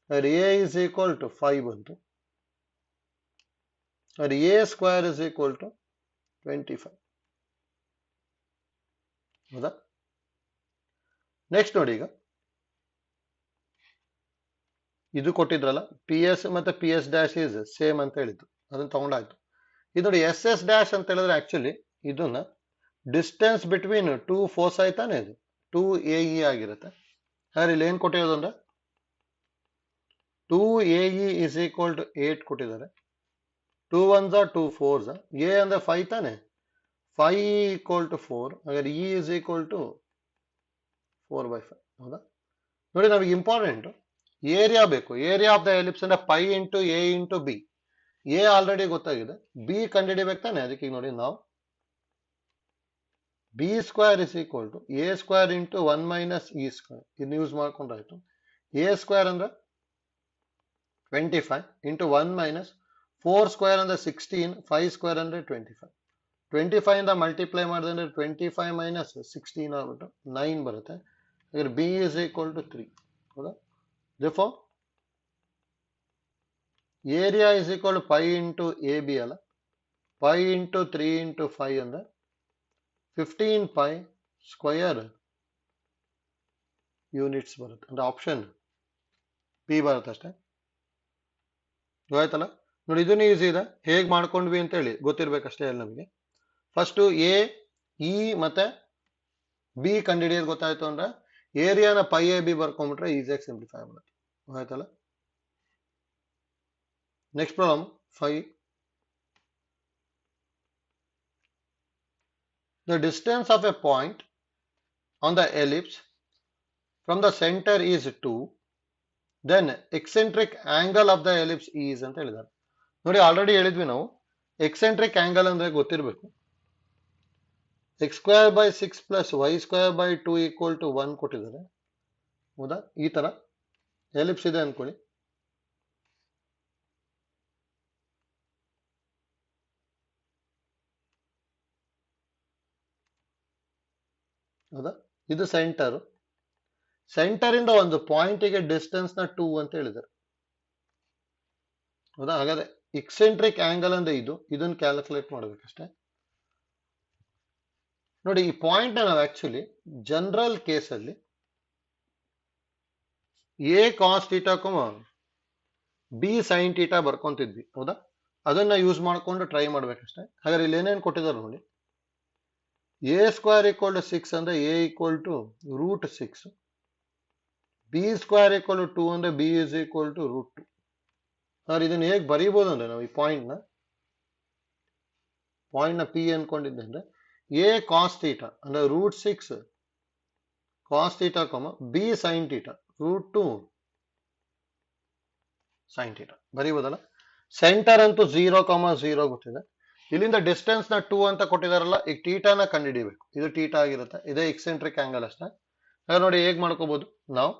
a ಇಸ್ ಈಕ್ವಲ್ ಟು 5 ಬಂತು. a square is equal to 25. ಹೌದಾ? ನೆಕ್ಸ್ಟ್ ನೋಡಿ ಈಗ ಇದು ಕೊಟ್ಟಿದ್ರಲ್ಲ ಪಿ ಎಸ್ ಮತ್ತೆ P S dash is same ಅಂತ ಹೇಳಿದ್ದು, ಅದನ್ನ ತಗೊಂಡಾಯ್ತು. ಇದು ನೋಡಿ ಎಸ್ ಎಸ್ ಡ್ಯಾಶ್ ಅಂತ ಹೇಳಿದ್ರೆ ಆಕ್ಚುಲಿ ಇದನ್ನ ಡಿಸ್ಟೆನ್ಸ್ ಬಿಟ್ವೀನ್ ಟೂ ಫೋರ್ಸ್ ಆಯ್ತಾನೆ ಇದು 2 AE ಆಗಿರುತ್ತೆ. ಹಾಗಾದ್ರೆ ಇಲ್ಲಿ ಏನ್ ಕೊಟ್ಟಿರೋದು ಅಂದ್ರೆ 2 AE ಇಸ್ ಈಕ್ವಲ್ ಟು 8 ಕೊಟ್ಟಿದ್ದಾರೆ. 2 1s 2 4s, ಎ ಅಂದ್ರೆ 5 ತಾನೆ, 5 ಈಕ್ವಲ್ ಟು 4. ಹಾಗಾದ್ರೆ ಇ ಇಸ್ ಈಕ್ವಲ್ ಟು 4/5. ಹೌದಾ? ನೋಡಿ ನಮಗೆ ಇಂಪಾರ್ಟೆಂಟ್ ಏರಿಯಾ ಬೇಕು. ಏರಿಯಾ ಆಫ್ ದ ಎಲಿಪ್ಸ್ ಅಂದ್ರೆ pi into A into B. A already ಗೊತ್ತಾಗಿದೆ, ಬಿ ಕಂಡುಹಿಡಿಬೇಕು ತಾನೆ. ಅದಕ್ಕೆ ಈಗ ನೋಡಿ ನಾವು B square is equal to A square into 1 minus E square ಇದನ್ನ ಯೂಸ್ ಮಾಡ್ಕೊಂಡ್ರಾಯ್ತು. ಎ ಸ್ಕ್ವೇರ್ ಅಂದ್ರೆ 25 ಇಂಟು 1 ಮೈನಸ್ 4 ಸ್ಕ್ವೇರ್ ಅಂದ್ರೆ 16, 5 ಸ್ಕ್ವೇರ್ ಅಂದ್ರೆ 25. 25 ಇಂದ ಮಲ್ಟಿಪ್ಲೈ ಮಾಡಿದ್ರೆ 25 ಮೈನಸ್ 16 ಆಗ್ಬಿಟ್ಟು 9 ಬರುತ್ತೆ. ಹಾಗಾದ್ರೆ ಬಿ ಇಸ್ ಈಕ್ವಲ್ ಟು 3. ಹೌದಾ? therefore area is equal to pi into A B ಅಲ್ಲ, ಪೈ ಇಂಟು 3 ಇಂಟು 5 ಅಂದ್ರೆ 15 ಪೈ ಸ್ಕ್ವಯರ್ ಯೂನಿಟ್ಸ್ ಬರುತ್ತೆ. ಅಂದ್ರೆ ಆಪ್ಷನ್ ಪಿ ಬರುತ್ತೆ ಅಷ್ಟೇ. ಆಯ್ತಲ್ಲ? ನೋಡಿ ಇದನ್ನು ಈಸಿ ಇದೆ, ಹೇಗೆ ಮಾಡ್ಕೊಂಡ್ವಿ ಅಂತ ಹೇಳಿ ಗೊತ್ತಿರ್ಬೇಕಷ್ಟೇ ಅಲ್ಲಿ ನಮಗೆ. ಫಸ್ಟ್ ಎ ಇ ಮತ್ತೆ ಬಿ ಕಂಡುಹಿಡಿಯೋದು ಗೊತ್ತಾಯ್ತು ಅಂದ್ರೆ ಏರಿಯಾನ ಪೈ ಎ ಬಿ ಬರ್ಕೊಂಡ್ಬಿಟ್ರೆ ಈಸಿಯಾಗಿ ಸಿಂಪ್ಲಿಫೈ ಮಾಡುತ್ತೆ. ಆಯ್ತಲ್ಲ? Next problem 5. The distance of a point on the ellipse from the center is 2, then eccentric angle of the ellipse is ಅಂತ ಹೇಳಿದ್ದಾರೆ. ನೋಡಿ ಆಲ್ರೆಡಿ ಹೇಳಿದ್ವಿ ನಾವು, ಎಕ್ಸೆಂಟ್ರಿಕ್ ಆಂಗಲ್ ಅಂದ್ರೆ ಗೊತ್ತಿರಬೇಕು. x² / 6 plus y² / 2 equal to 1 ಕೊಟ್ಟಿದ್ದಾರೆ. ಹೌದಾ? ಈ ತರ ಎಲಿಪ್ಸ್ ಇದೆ ಅನ್ಕೊಳ್ಳಿ. ಹೌದಾ? ಇದು ಸೆಂಟರ್. ಸೆಂಟರ್ ಇಂದ ಒಂದು ಪಾಯಿಂಟಿಗೆ ಡಿಸ್ಟೆನ್ಸ್ ನ 2 ಅಂತ ಹೇಳಿದ್ದಾರೆ. ಹೌದಾ? ಹಾಗಾದ್ರೆ ಎಕ್ಸೆಂಟ್ರಿಕ್ ಆಂಗಲ್ ಅಂದ್ರೆ ಇದನ್ನ ಕ್ಯಾಲ್ಕುಲೇಟ್ ಮಾಡ್ಬೇಕಷ್ಟೇ. ನೋಡಿ ಈ ಪಾಯಿಂಟ್ ನಾವು ಆಕ್ಚುಲಿ ಜನರಲ್ ಕೇಸಲ್ಲಿ A cos theta B sine theta ಬರ್ಕೊಂತಿದ್ವಿ. ಹೌದಾ? ಅದನ್ನ ಯೂಸ್ ಮಾಡ್ಕೊಂಡು ಟ್ರೈ ಮಾಡ್ಬೇಕಷ್ಟೇ. ಹಾಗಾದ್ರೆ ಇಲ್ಲಿ ಏನೇನು ಕೊಟ್ಟಿದ್ದಾರೆ ನೋಡಿ. ಎ ಸ್ಕ್ವೇರ್ ಈಕ್ವಲ್ ಟು 6 ಅಂದ್ರೆ A equal to √6, B square equal to 2 ಅಂದ್ರೆ ಬಿ ಇಸ್ ಈಕ್ವಲ್ ಟು √2. ಹಾಗಾದ್ರೆ ಇದನ್ನ ಹೇಗೆ ಬರೀಬಹುದು ಅಂದ್ರೆ ನಾವು ಈ ಪಾಯಿಂಟ್ ನ ಪಿ ಅನ್ಕೊಂಡಿದ್ದೆ ಅಂದ್ರೆ ಎ ಕಾಸ್ ಥೀಟಾ ಅಂದ್ರೆ √6 cos theta B sine theta √2 sine theta ಬರೀಬೋದಲ್ಲ. ಸೆಂಟರ್ ಅಂತೂ 0,0 ಗೊತ್ತಿದೆ. ಇಲ್ಲಿಂದ ಡಿಸ್ಟೆನ್ಸ್ ನ 2 ಅಂತ ಕೊಟ್ಟಿದಾರಲ್ಲ, ಈಗ ಥೀಟಾನ ಕಂಡುಹಿಡಿಬೇಕು. ಇದು ಥೀಟಾ ಆಗಿರುತ್ತೆ, ಇದೇ ಎಕ್ಸೆಂಟ್ರಿಕ್ ಆಂಗಲ್ ಅಷ್ಟೇ. ಹಾಗೆ ನೋಡಿ ಹೇಗೆ ಮಾಡ್ಕೋಬಹುದು ನಾವು.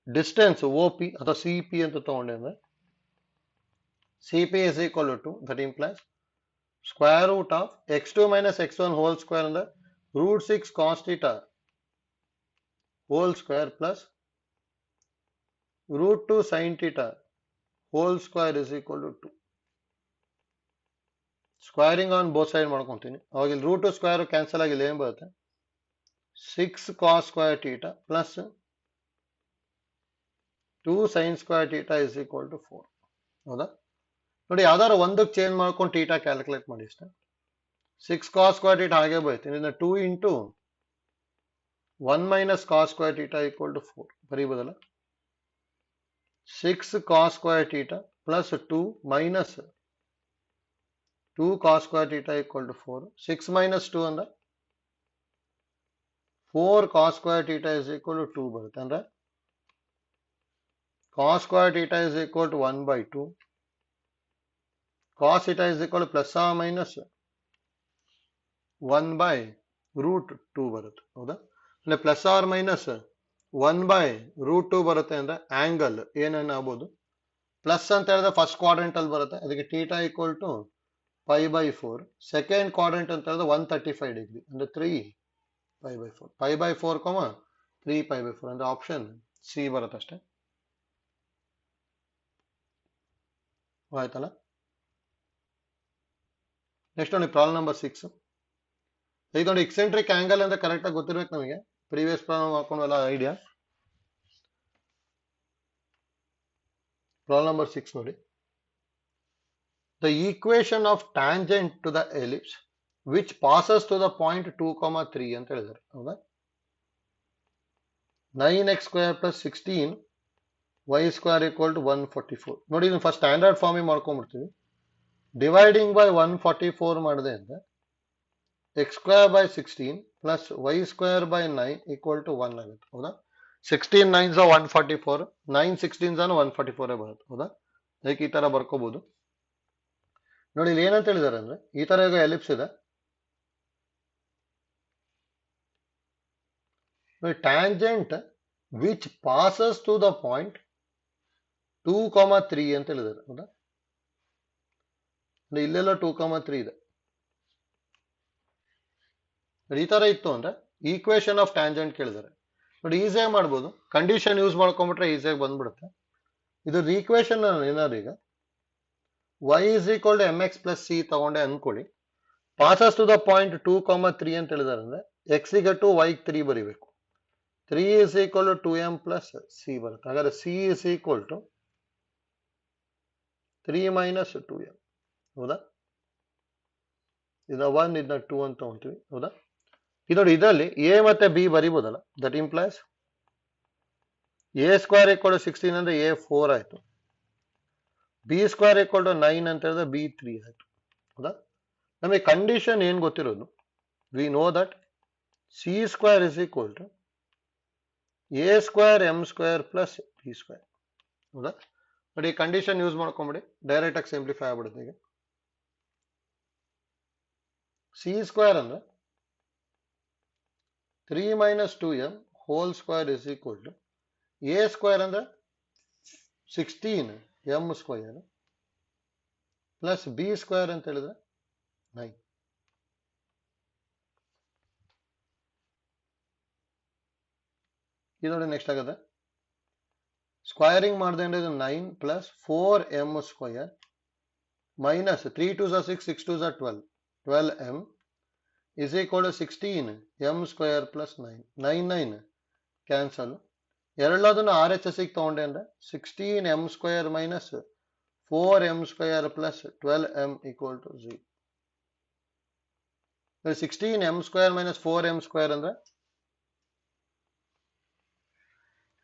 ಡಿಸ್ಟೆನ್ಸ್ ಒ ಪಿ ಅಥವಾ ಸಿ ಪಿ ಅಂತ ತಗೊಂಡೆ ಅಂದ್ರೆ C P is equal to that implies square root of x2 - x1 whole square ಅಂದ್ರೆ √6 cos theta whole square plus √2 sine theta whole square is equal to 2. Squaring on both side ಮಾಡ್ಕೊಂತೀನಿ. ಅವಾಗ ಇಲ್ಲಿ √2 square cancel ಆಗಿಲ್ಲ, ಏನ್ ಬರುತ್ತೆ 6 cos square theta plus 2 sine square theta is equal to 4. ಹೌದಾ? ನೋಡಿ ಯಾವ್ದಾರು ಒಂದಕ್ಕೆ ಚೇಂಜ್ ಮಾಡ್ಕೊಂಡು ಥೀಟಾ ಕ್ಯಾಲ್ಕುಲೇಟ್ ಮಾಡಿ ಇಷ್ಟ. 6 ಕಾಸ್ ಸ್ಕ್ವೇರ್ ಥೀಟಾ ಹಾಗೆ ಬರುತ್ತೆ. 2 into 1 minus cos square theta equal to 4 ಬರೀಬೋದಲ್ಲ. 6 cos square theta plus 2 minus 2 cos square theta equal to 4. 6 minus 2 ಅಂದ್ರೆ 4 cos square theta is equal to 2 ಬರುತ್ತೆ. ಅಂದ್ರೆ cos square theta is equal to 1/2. Cos theta is equal to plus R minus 1/√2 ಬರುತ್ತೆ. ಹೌದಾ? ಅಂದ್ರೆ plus R minus 1/√2 ಬರುತ್ತೆ. ಅಂದ್ರೆ angle ಏನೇನು ಆಗ್ಬೋದು, ಪ್ಲಸ್ ಅಂತ ಹೇಳಿದ್ರೆ ಫಸ್ಟ್ ಕ್ವಾಡ್ರೆಂಟ್ ಅಲ್ಲಿ ಬರುತ್ತೆ, ಅದಕ್ಕೆ theta equal to π/4. Second quadrant ಅಂತ ಹೇಳಿದ್ರೆ 135 ಡಿಗ್ರಿ ಅಂದ್ರೆ 3π/4. π/4 3π/4 ಅಂದ್ರೆ ಆಪ್ಷನ್ ಸಿ ಬರುತ್ತೆ ಅಷ್ಟೇ. ಆಯ್ತಲ್ಲ? ನೆಕ್ಸ್ಟ್ ನೋಡಿ ಪ್ರಾಬ್ಲಮ್ ನಂಬರ್ 6. ಈಗ ನೋಡಿ ಎಕ್ಸೆಂಟ್ರಿಕ್ ಆಂಗಲ್ ಅಂತ ಕರೆಕ್ಟ್ ಆಗಿ ಗೊತ್ತಿರ್ಬೇಕು ನಮಗೆ. ಪ್ರೀವಿಯಸ್ ಪ್ರಾಬ್ಲಮ್ ಹಾಕೊಂಡ್ವಲ್ಲ ಐಡಿಯಾ. ಪ್ರಾಬ್ಲಮ್ ನಂಬರ್ 6 ನೋಡಿ. the equation of tangent to the ellipse which passes to the point 2, 3 ಅಂತ ಹೇಳಿದ್ದಾರೆ ಹೌದಾ 9x square plus 16 y square equal to 144 ನೋಡಿ ಇದನ್ನ ಫಸ್ಟ್ ಸ್ಟ್ಯಾಂಡರ್ಡ್ ಫಾರ್ಮಿಗೆ ಮಾಡ್ಕೊಂಡ್ಬಿಡ್ತೀವಿ ಡಿವೈಡಿಂಗ್ ಬೈ 144 ಮಾಡಿದೆ ಅಂದ್ರೆ x square by 16 plus y square by 9 equal to 1 ಆಗುತ್ತೆ ಹೌದಾ 16 9s are 144 9 16s are 144 ಬರುತ್ತೆ ಹೌದಾ ಅದಕ್ಕೆ ಈ ತರ ಬರ್ಕೋಬಹುದು ನೋಡಿ ಇಲ್ಲಿ ಏನಂತ ಹೇಳಿದಾರೆ ಅಂದ್ರೆ ಈ ತರ ಈಗ ಎಲಿಪ್ಸ್ ಇದೆ ನೋಡಿ tangent which passes to the point 2, 3 ಅಂತ ಹೇಳಿದ್ದಾರೆ ಹೌದಾ ಇಲ್ಲೆಲ್ಲ 2, 3 ಇದೆ ಈ ತರ ಇತ್ತು ಅಂದ್ರೆ ಈಕ್ವೇಶನ್ ಆಫ್ ಟ್ಯಾಂಜೆಂಟ್ ಕೇಳಿದ್ದಾರೆ ನೋಡಿ ಈಸಿಯಾಗಿ ಮಾಡ್ಬೋದು ಕಂಡೀಷನ್ ಯೂಸ್ ಮಾಡ್ಕೊಂಡ್ಬಿಟ್ರೆ ಈಸಿಯಾಗಿ ಬಂದ್ಬಿಡುತ್ತೆ ಇದು ಈಕ್ವೇಶನ್ ಏನಾದ್ರು ಈಗ y is equal to mx plus c ತಗೊಂಡೆ ಅನ್ಕೊಳ್ಳಿ ಪಾಸಸ್ ಟು ದ ಪಾಯಿಂಟ್ 2, 3 ಅಂತ ಹೇಳಿದಾರೆ ಅಂದ್ರೆ x ಗೆ 2 y 3 ಬರಿಬೇಕು 3 is equal to 2m plus c ಬರುತ್ತೆ ಹಾಗಾದ್ರೆ c is equal to 3 minus 2m ಹೌದಾ ಇದನ್ನ 1 ಇದನ್ನ 2 ಅಂತ ತಗೊಂತೀವಿ ಹೌದಾ ಇದು ನೋಡಿ ಇದರಲ್ಲಿ a ಮತ್ತೆ b ಬರಿಬೋದಲ್ಲ that implies a square equal to 16 ಅಂದ್ರೆ a 4 ಆಯ್ತು b ಸ್ಕ್ವೇರ್ ಈಕ್ವಲ್ ಟು 9 ಅಂತ ಹೇಳಿದ್ರೆ b 3 ಆಯ್ತು ಹೌದಾ ನಮಗೆ ಕಂಡೀಷನ್ ಏನ್ ಗೊತ್ತಿರೋದು we know that c square is equal to a square m square plus b square ಹೌದಾ ನೋಡಿ ಕಂಡೀಷನ್ ಯೂಸ್ ಮಾಡ್ಕೊಂಬಿಡಿ ಡೈರೆಕ್ಟ್ ಆಗಿ ಸಿಂಪ್ಲಿಫೈ ಆಗ್ಬಿಡುತ್ತೆ ಈಗ c ಸ್ಕ್ವೇರ್ ಅಂದ್ರೆ 3 minus 2m whole square is equal to a square ಅಂದ್ರೆ 16 m square plus b square ಅಂತ ಹೇಳಿದ್ರೆ 9 ಇದು ನೋಡಿ ನೆಕ್ಸ್ಟ್ ಆಗುತ್ತೆ ಸ್ಕ್ವೈರಿಂಗ್ ಮಾಡಿದೆ ಅಂದ್ರೆ ಇದು 9 plus 4m square minus 3 2s are 6 6 2s are 12 12m is equal to 16 m square plus 9 9 9 cancel ಎರಡದನ್ನು RHS ಗೆ ತಗೊಂಡೆ ಅಂದ್ರೆ 16 m square minus 4 m square plus 12 m equal to 0 16 m square minus 4 m square ಅಂದ್ರೆ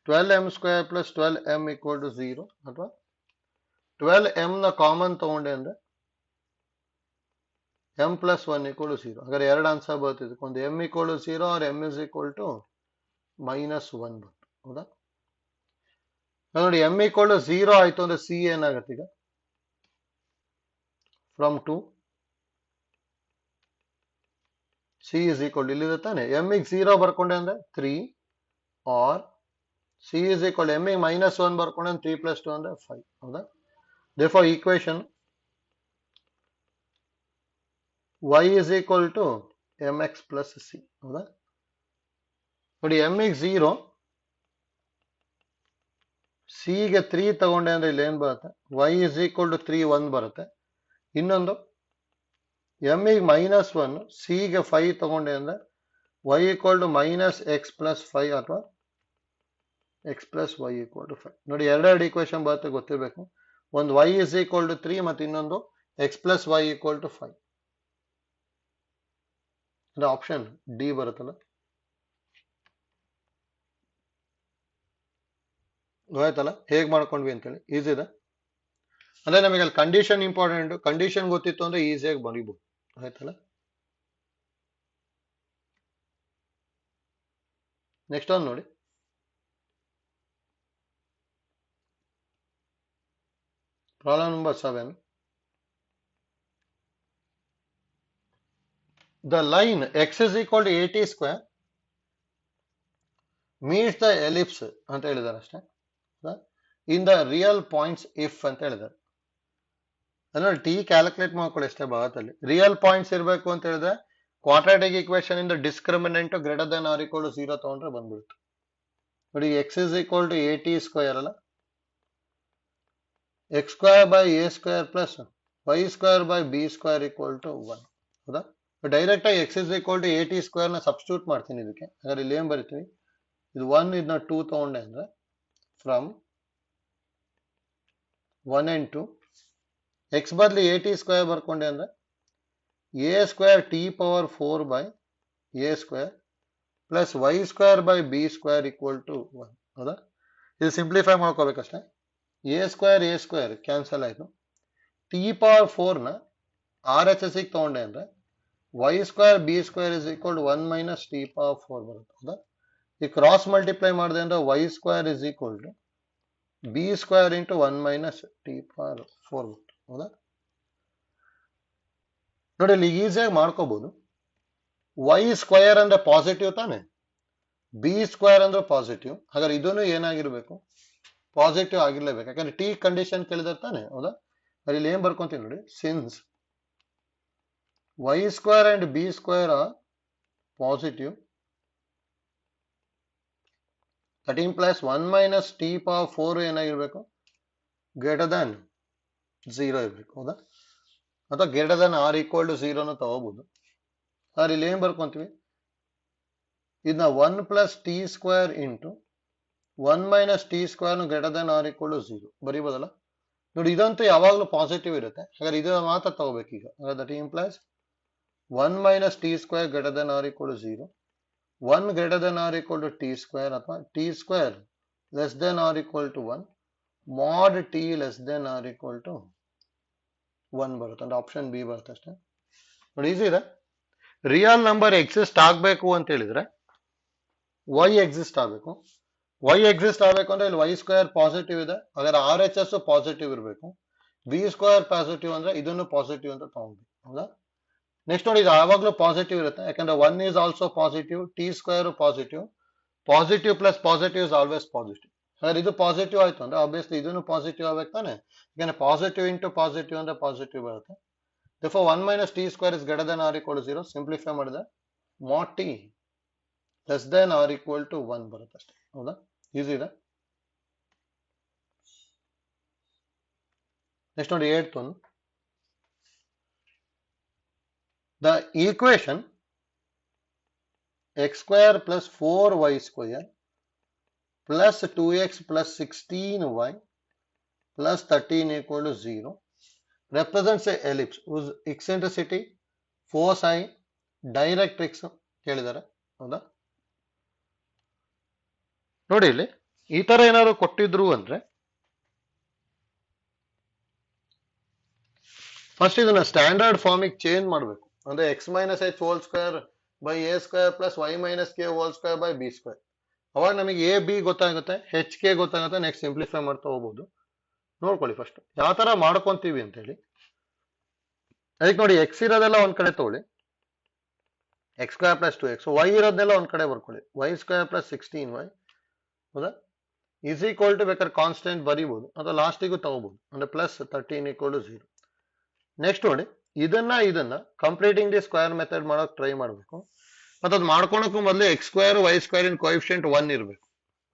12 m square plus 12 m equal to 0 ಅಥವಾ 12 m ನ common ತಗೊಂಡೆ ಅಂದ್ರೆ m plus 1 equal to 0 ಹಾಗಾದ್ರೆ ಎರಡು ಆನ್ಸರ್ ಬರ್ತಿದೆ ಒಂದು m equal to 0 or m is equal to minus 1 ಬಂತು ಹೌದಾ ನೋಡಿ m equal to 0 ಆಯ್ತು ಅಂದ್ರೆ c ಏನಾಗುತ್ತೆ ಈಗ from 2 c is equal to ಇಲ್ಲಿದೆ ತಾನೆ m ಗೆ 0 ಬರ್ಕೊಂಡೆ ಅಂದ್ರೆ 3 or c is equal to m ಗೆ minus 1 ಬರ್ಕೊಂಡೆ 3 plus 2 ಅಂದ್ರೆ 5 ಹೌದಾ therefore equation y is equal to mx plus c ಹೌದಾ ನೋಡಿ m ಗೆ 0 c ಗೆ 3 ತಗೊಂಡೆ ಅಂದ್ರೆ ಇಲ್ಲಿ ಏನ್ ಬರುತ್ತೆ y is equal to 3 1 ಬರುತ್ತೆ ಇನ್ನೊಂದು m ಗೆ minus 1 c ಗೆ 5 ತಗೊಂಡೆ ಅಂದ್ರೆ y equal to minus x plus 5 ಅಥವಾ x plus y equal to 5 ನೋಡಿ ಎರಡೆರಡು ಈಕ್ವೇಶನ್ ಬರುತ್ತೆ ಗೊತ್ತಿರಬೇಕು ಒಂದು y is equal to 3 ಮತ್ತು ಇನ್ನೊಂದು x plus y equal to 5 ಅದು ಆಪ್ಷನ್ ಡಿ ಬರುತ್ತಲ್ಲ ಗೊತ್ತಾಯ್ತಲ್ಲ ಹೇಗೆ ಮಾಡ್ಕೊಂಡ್ವಿ ಅಂತೇಳಿ ಈಸಿ ಇದೆ ಅಂದ್ರೆ ನಮಗೆ ಅಲ್ಲಿ ಕಂಡೀಷನ್ ಇಂಪಾರ್ಟೆಂಟ್ ಕಂಡೀಷನ್ ಗೊತ್ತಿತ್ತು ಅಂದ್ರೆ ಈಸಿಯಾಗಿ ಬರೀಬಹುದು ಆಯ್ತಲ್ಲ ನೆಕ್ಸ್ಟ್ ಒಂದು ನೋಡಿ problem number 7 the line x is equal to 80 square meets the ellipse ಅಂತ ಹೇಳಿದ್ದಾರೆ ಅಷ್ಟೇ in the real points if ಅಂತ ಹೇಳಿದ್ದಾರೆ ಅಂದ್ರೆ ಟಿ ಕ್ಯಾಲ್ಕುಲೇಟ್ ಮಾಡ್ಕೊಳ್ಳಿ ಅಷ್ಟೇ ಭಾಗದಲ್ಲಿ ರಿಯಲ್ ಪಾಯಿಂಟ್ಸ್ ಇರಬೇಕು ಅಂತ ಹೇಳಿದ್ರೆ ಕ್ವಾಡ್ರಾಟಿಕ್ ಈಕ್ವೇಶನ್ ಇಂದ discriminant greater than or equal to 0 ತಗೊಂಡ್ರೆ ಬಂದ್ಬಿಡುತ್ತೆ ನೋಡಿ x is equal to 80 square ಅಲ್ಲ x square by a square plus y square by b square equal to 1 ಹೌದಾ ಡೈರೆಕ್ಟ್ ಆಗಿ x is equal to 80 square ನ substitute ಮಾಡ್ತೀನಿ ಇದಕ್ಕೆ ಹಾಗಾದ್ರೆ ಇಲ್ಲಿ ಏನ್ ಬರೀತೀನಿ ಇದು 1 ಇದನ್ನ 2 ತಗೊಂಡೆ ಅಂದ್ರೆ ಫ್ರಮ್ 1 and 2 ಎಕ್ಸ್ ಬದಲಿ ಎ ಟಿ ಸ್ಕ್ವೇರ್ ಬರ್ಕೊಂಡೆ ಅಂದ್ರೆ A square T power 4 by A square plus Y square by B square equal to 1. ಹೌದಾ? ಇದು ಸಿಂಪ್ಲಿಫೈ ಮಾಡ್ಕೋಬೇಕಷ್ಟೇ. ಎ ಸ್ಕ್ವೇರ್ ಕ್ಯಾನ್ಸಲ್ ಆಯಿತು. ಟಿ ಪವರ್ 4ನ ಆರ್ ಎಚ್ ಎಸ್ ತಗೊಂಡೆ ಅಂದ್ರೆ Y square B square is equal to 1 minus T power 4 ಬರುತ್ತೆ. ಹೌದಾ? ಈ ಕ್ರಾಸ್ ಮಲ್ಟಿಪ್ಲೈ ಮಾಡಿದೆ ಅಂದ್ರೆ Y square is equal to B square into 1 minus T power 4 ಬರುತ್ತೆ. ಹೌದಾ? ನೋಡಿ ಇಲ್ಲಿ ಈಸಿಯಾಗಿ ಮಾಡ್ಕೋಬಹುದು. ವೈ ಸ್ಕ್ವೇರ್ ಅಂದ್ರೆ ಪಾಸಿಟಿವ್ ತಾನೆ, ಬಿ ಸ್ಕ್ವೇರ್ ಅಂದ್ರೆ ಪಾಸಿಟಿವ್. ಹಾಗಾದ್ರೆ ಇದನ್ನು ಏನಾಗಿರ್ಬೇಕು? ಪಾಸಿಟಿವ್ ಆಗಿರ್ಲೇಬೇಕು, ಯಾಕಂದ್ರೆ ಟಿ ಕಂಡೀಷನ್ ಕೇಳಿದ್ರೆ ತಾನೆ. ಹೌದಾ? ಇಲ್ಲಿ ಏನ್ ಬರ್ಕೊಂತೀನಿ ನೋಡಿ, since Y square and B square are positive, that implies 1 minus T power 4 ಏನಾಗಿರ್ಬೇಕು? ಗ್ರೇಟರ್ ದ್ಯಾನ್ 0 ಇರ್ಬೇಕು. ಹೌದಾ? ಅಥವಾ greater than or equal to 0 ತಗೋಬಹುದು. ಆದ್ರೆ ಇಲ್ಲಿ ಏನ್ ಬರ್ಕೊಂತೀವಿ? ಇದನ್ನ 1 plus T square into 1 minus T square greater than or equal to 0 ಬರೀಬೋದಲ್ಲ? ನೋಡಿ ಇದಂತೂ ಯಾವಾಗಲೂ ಪಾಸಿಟಿವ್ ಇರುತ್ತೆ. ಹಾಗಾದ್ರೆ ಇದು ಮಾತ್ರ ತಗೋಬೇಕು ಈಗ. That implies 1 minus T square greater than or equal to 0, 1 greater than or equal to T square ಅಥವಾ T square less than or equal to 1 mod T less than or equal to 1 ಬರುತ್ತೆ. ಅಂದ್ರೆ option B ಬರುತ್ತೆ ಅಷ್ಟೇ. ನೋಡಿ easy ಇದೆ. Real number exist ಆಗಬೇಕು ಅಂತ ಹೇಳಿದ್ರೆ ವೈ ಎಕ್ಸಿಸ್ಟ್ ಆಗಬೇಕು. ವೈ ಎಕ್ಸಿಸ್ಟ್ ಆಗಬೇಕು ಅಂದ್ರೆ ಇಲ್ಲಿ ವೈ ಸ್ಕ್ವೇರ್ ಪಾಸಿಟಿವ್ ಇದೆ, ಹಾಗಾದ್ರೆ ಆರ್ ಎಚ್ ಎಸ್ ಪಾಸಿಟಿವ್ ಇರಬೇಕು. ಬಿ ಸ್ಕ್ವೇರ್ ಪಾಸಿಟಿವ್ ಅಂದ್ರೆ ಇದನ್ನು ಪಾಸಿಟಿವ್ ಅಂತ ತಗೊಂಡ್ವಿ. ಹೌದಾ? ನೆಕ್ಸ್ಟ್ ನೋಡಿ, ಇದು ಯಾವಾಗಲೂ ಪಾಸಿಟಿವ್ ಇರುತ್ತೆ, ಯಾಕಂದ್ರೆ 1 is also positive, T square positive, positive plus positive is always positive. ಹಾಗಾದ್ರೆ ಇದು ಪಾಸಿಟಿವ್ ಆಯ್ತು ಅಂದ್ರೆ ಆಬ್ವಿಯಸ್ಲಿ ಇದನ್ನು ಪಾಸಿಟಿವ್ ಆಗ್ಬೇಕು ತಾನೆ, ಯಾಕಂದ್ರೆ ಪಾಸಿಟಿವ್ ಇಂಟು ಪಾಸಿಟಿವ್ ಅಂದ್ರೆ ಪಾಸಿಟಿವ್ ಬರುತ್ತೆ. therefore 1 minus t square is greater than or equal to 0. Simplify ಮಾಡಿದ್ರೆ mod t less than or equal to 1 ಬರುತ್ತೆ ಅಷ್ಟೇ. ಹೌದಾ? ಈಸಿ ಇದೆ. ನೆಕ್ಸ್ಟ್ ನೋಡಿ 8th one. The equation x square plus 4y square plus 2x plus 16y plus 13 equal to 0 represents a ellipse whose eccentricity foci directrix ಕೇಳಿದ್ದಾರೆ. ಹೌದಾ? ನೋಡಿ ಇಲ್ಲಿ ಈ ತರ ಏನಾದ್ರು ಕೊಟ್ಟಿದ್ರು ಅಂದ್ರೆ ಫಸ್ಟ್ ಇದನ್ನ ಸ್ಟ್ಯಾಂಡರ್ಡ್ ಫಾರ್ಮಿಗೆ ಚೇಂಜ್ ಮಾಡಬೇಕು. ಅಂದ್ರೆ X minus H whole square by A square plus Y minus K whole square by B square. ಅವಾಗ ನಮಗೆ ಎ ಬಿ ಗೊತ್ತಾಗುತ್ತೆ, ಹೆಚ್ ಕೆ ಗೊತ್ತಾಗುತ್ತೆ. ನೆಕ್ಸ್ಟ್ ಸಿಂಪ್ಲಿಫೈ ಮಾಡ್ತಾ ಹೋಗ್ಬೋದು. ನೋಡ್ಕೊಳ್ಳಿ ಫಸ್ಟ್ ಯಾವ ತರ ಮಾಡ್ಕೊಂತೀವಿ ಅಂತ ಹೇಳಿ. ಅದಕ್ಕೆ ನೋಡಿ ಎಕ್ಸ್ ಇರೋದೆಲ್ಲ ಒಂದ್ ಕಡೆ ತಗೊಳ್ಳಿ, X square plus 2x. Y ಇರೋದನ್ನೆಲ್ಲ ಒಂದ್ ಕಡೆ ಬರ್ಕೊಳ್ಳಿ, ವೈ ಸ್ಕ್ವೇರ್ ಪ್ಲಸ್ 16y. ಹೌದಾ? ಈಸ್ ಈಕ್ವಲ್ ಟು ಬೇಕಾದ್ರೆ ಕಾನ್ಸ್ಟೆಂಟ್ ಬರೀಬಹುದು ಅಥವಾ ಲಾಸ್ಟಿಗೂ ತಗೋಬಹುದು, ಅಂದ್ರೆ ಪ್ಲಸ್ 13 ಈಕ್ವಲ್ ಟು 0. ನೆಕ್ಸ್ಟ್ ನೋಡಿ ಇದನ್ನ ಕಂಪ್ಲೀಟಿಂಗ್ ದಿ ಸ್ಕ್ವೇರ್ ಮೆಥಡ್ ಮಾಡೋಕೆ ಟ್ರೈ ಮಾಡಬೇಕು. ಮತ್ತೆ ಅದು ಮಾಡ್ಕೊಳಕ್ಕೂ ಮೊದಲು ಎಕ್ಸ್ ಸ್ಕ್ವೇರ್ ವೈ ಸ್ಕ್ವೇರ್ ಇನ್ ಕೋಎಫಿಷಿಯಂಟ್ 1 ಇರಬೇಕು.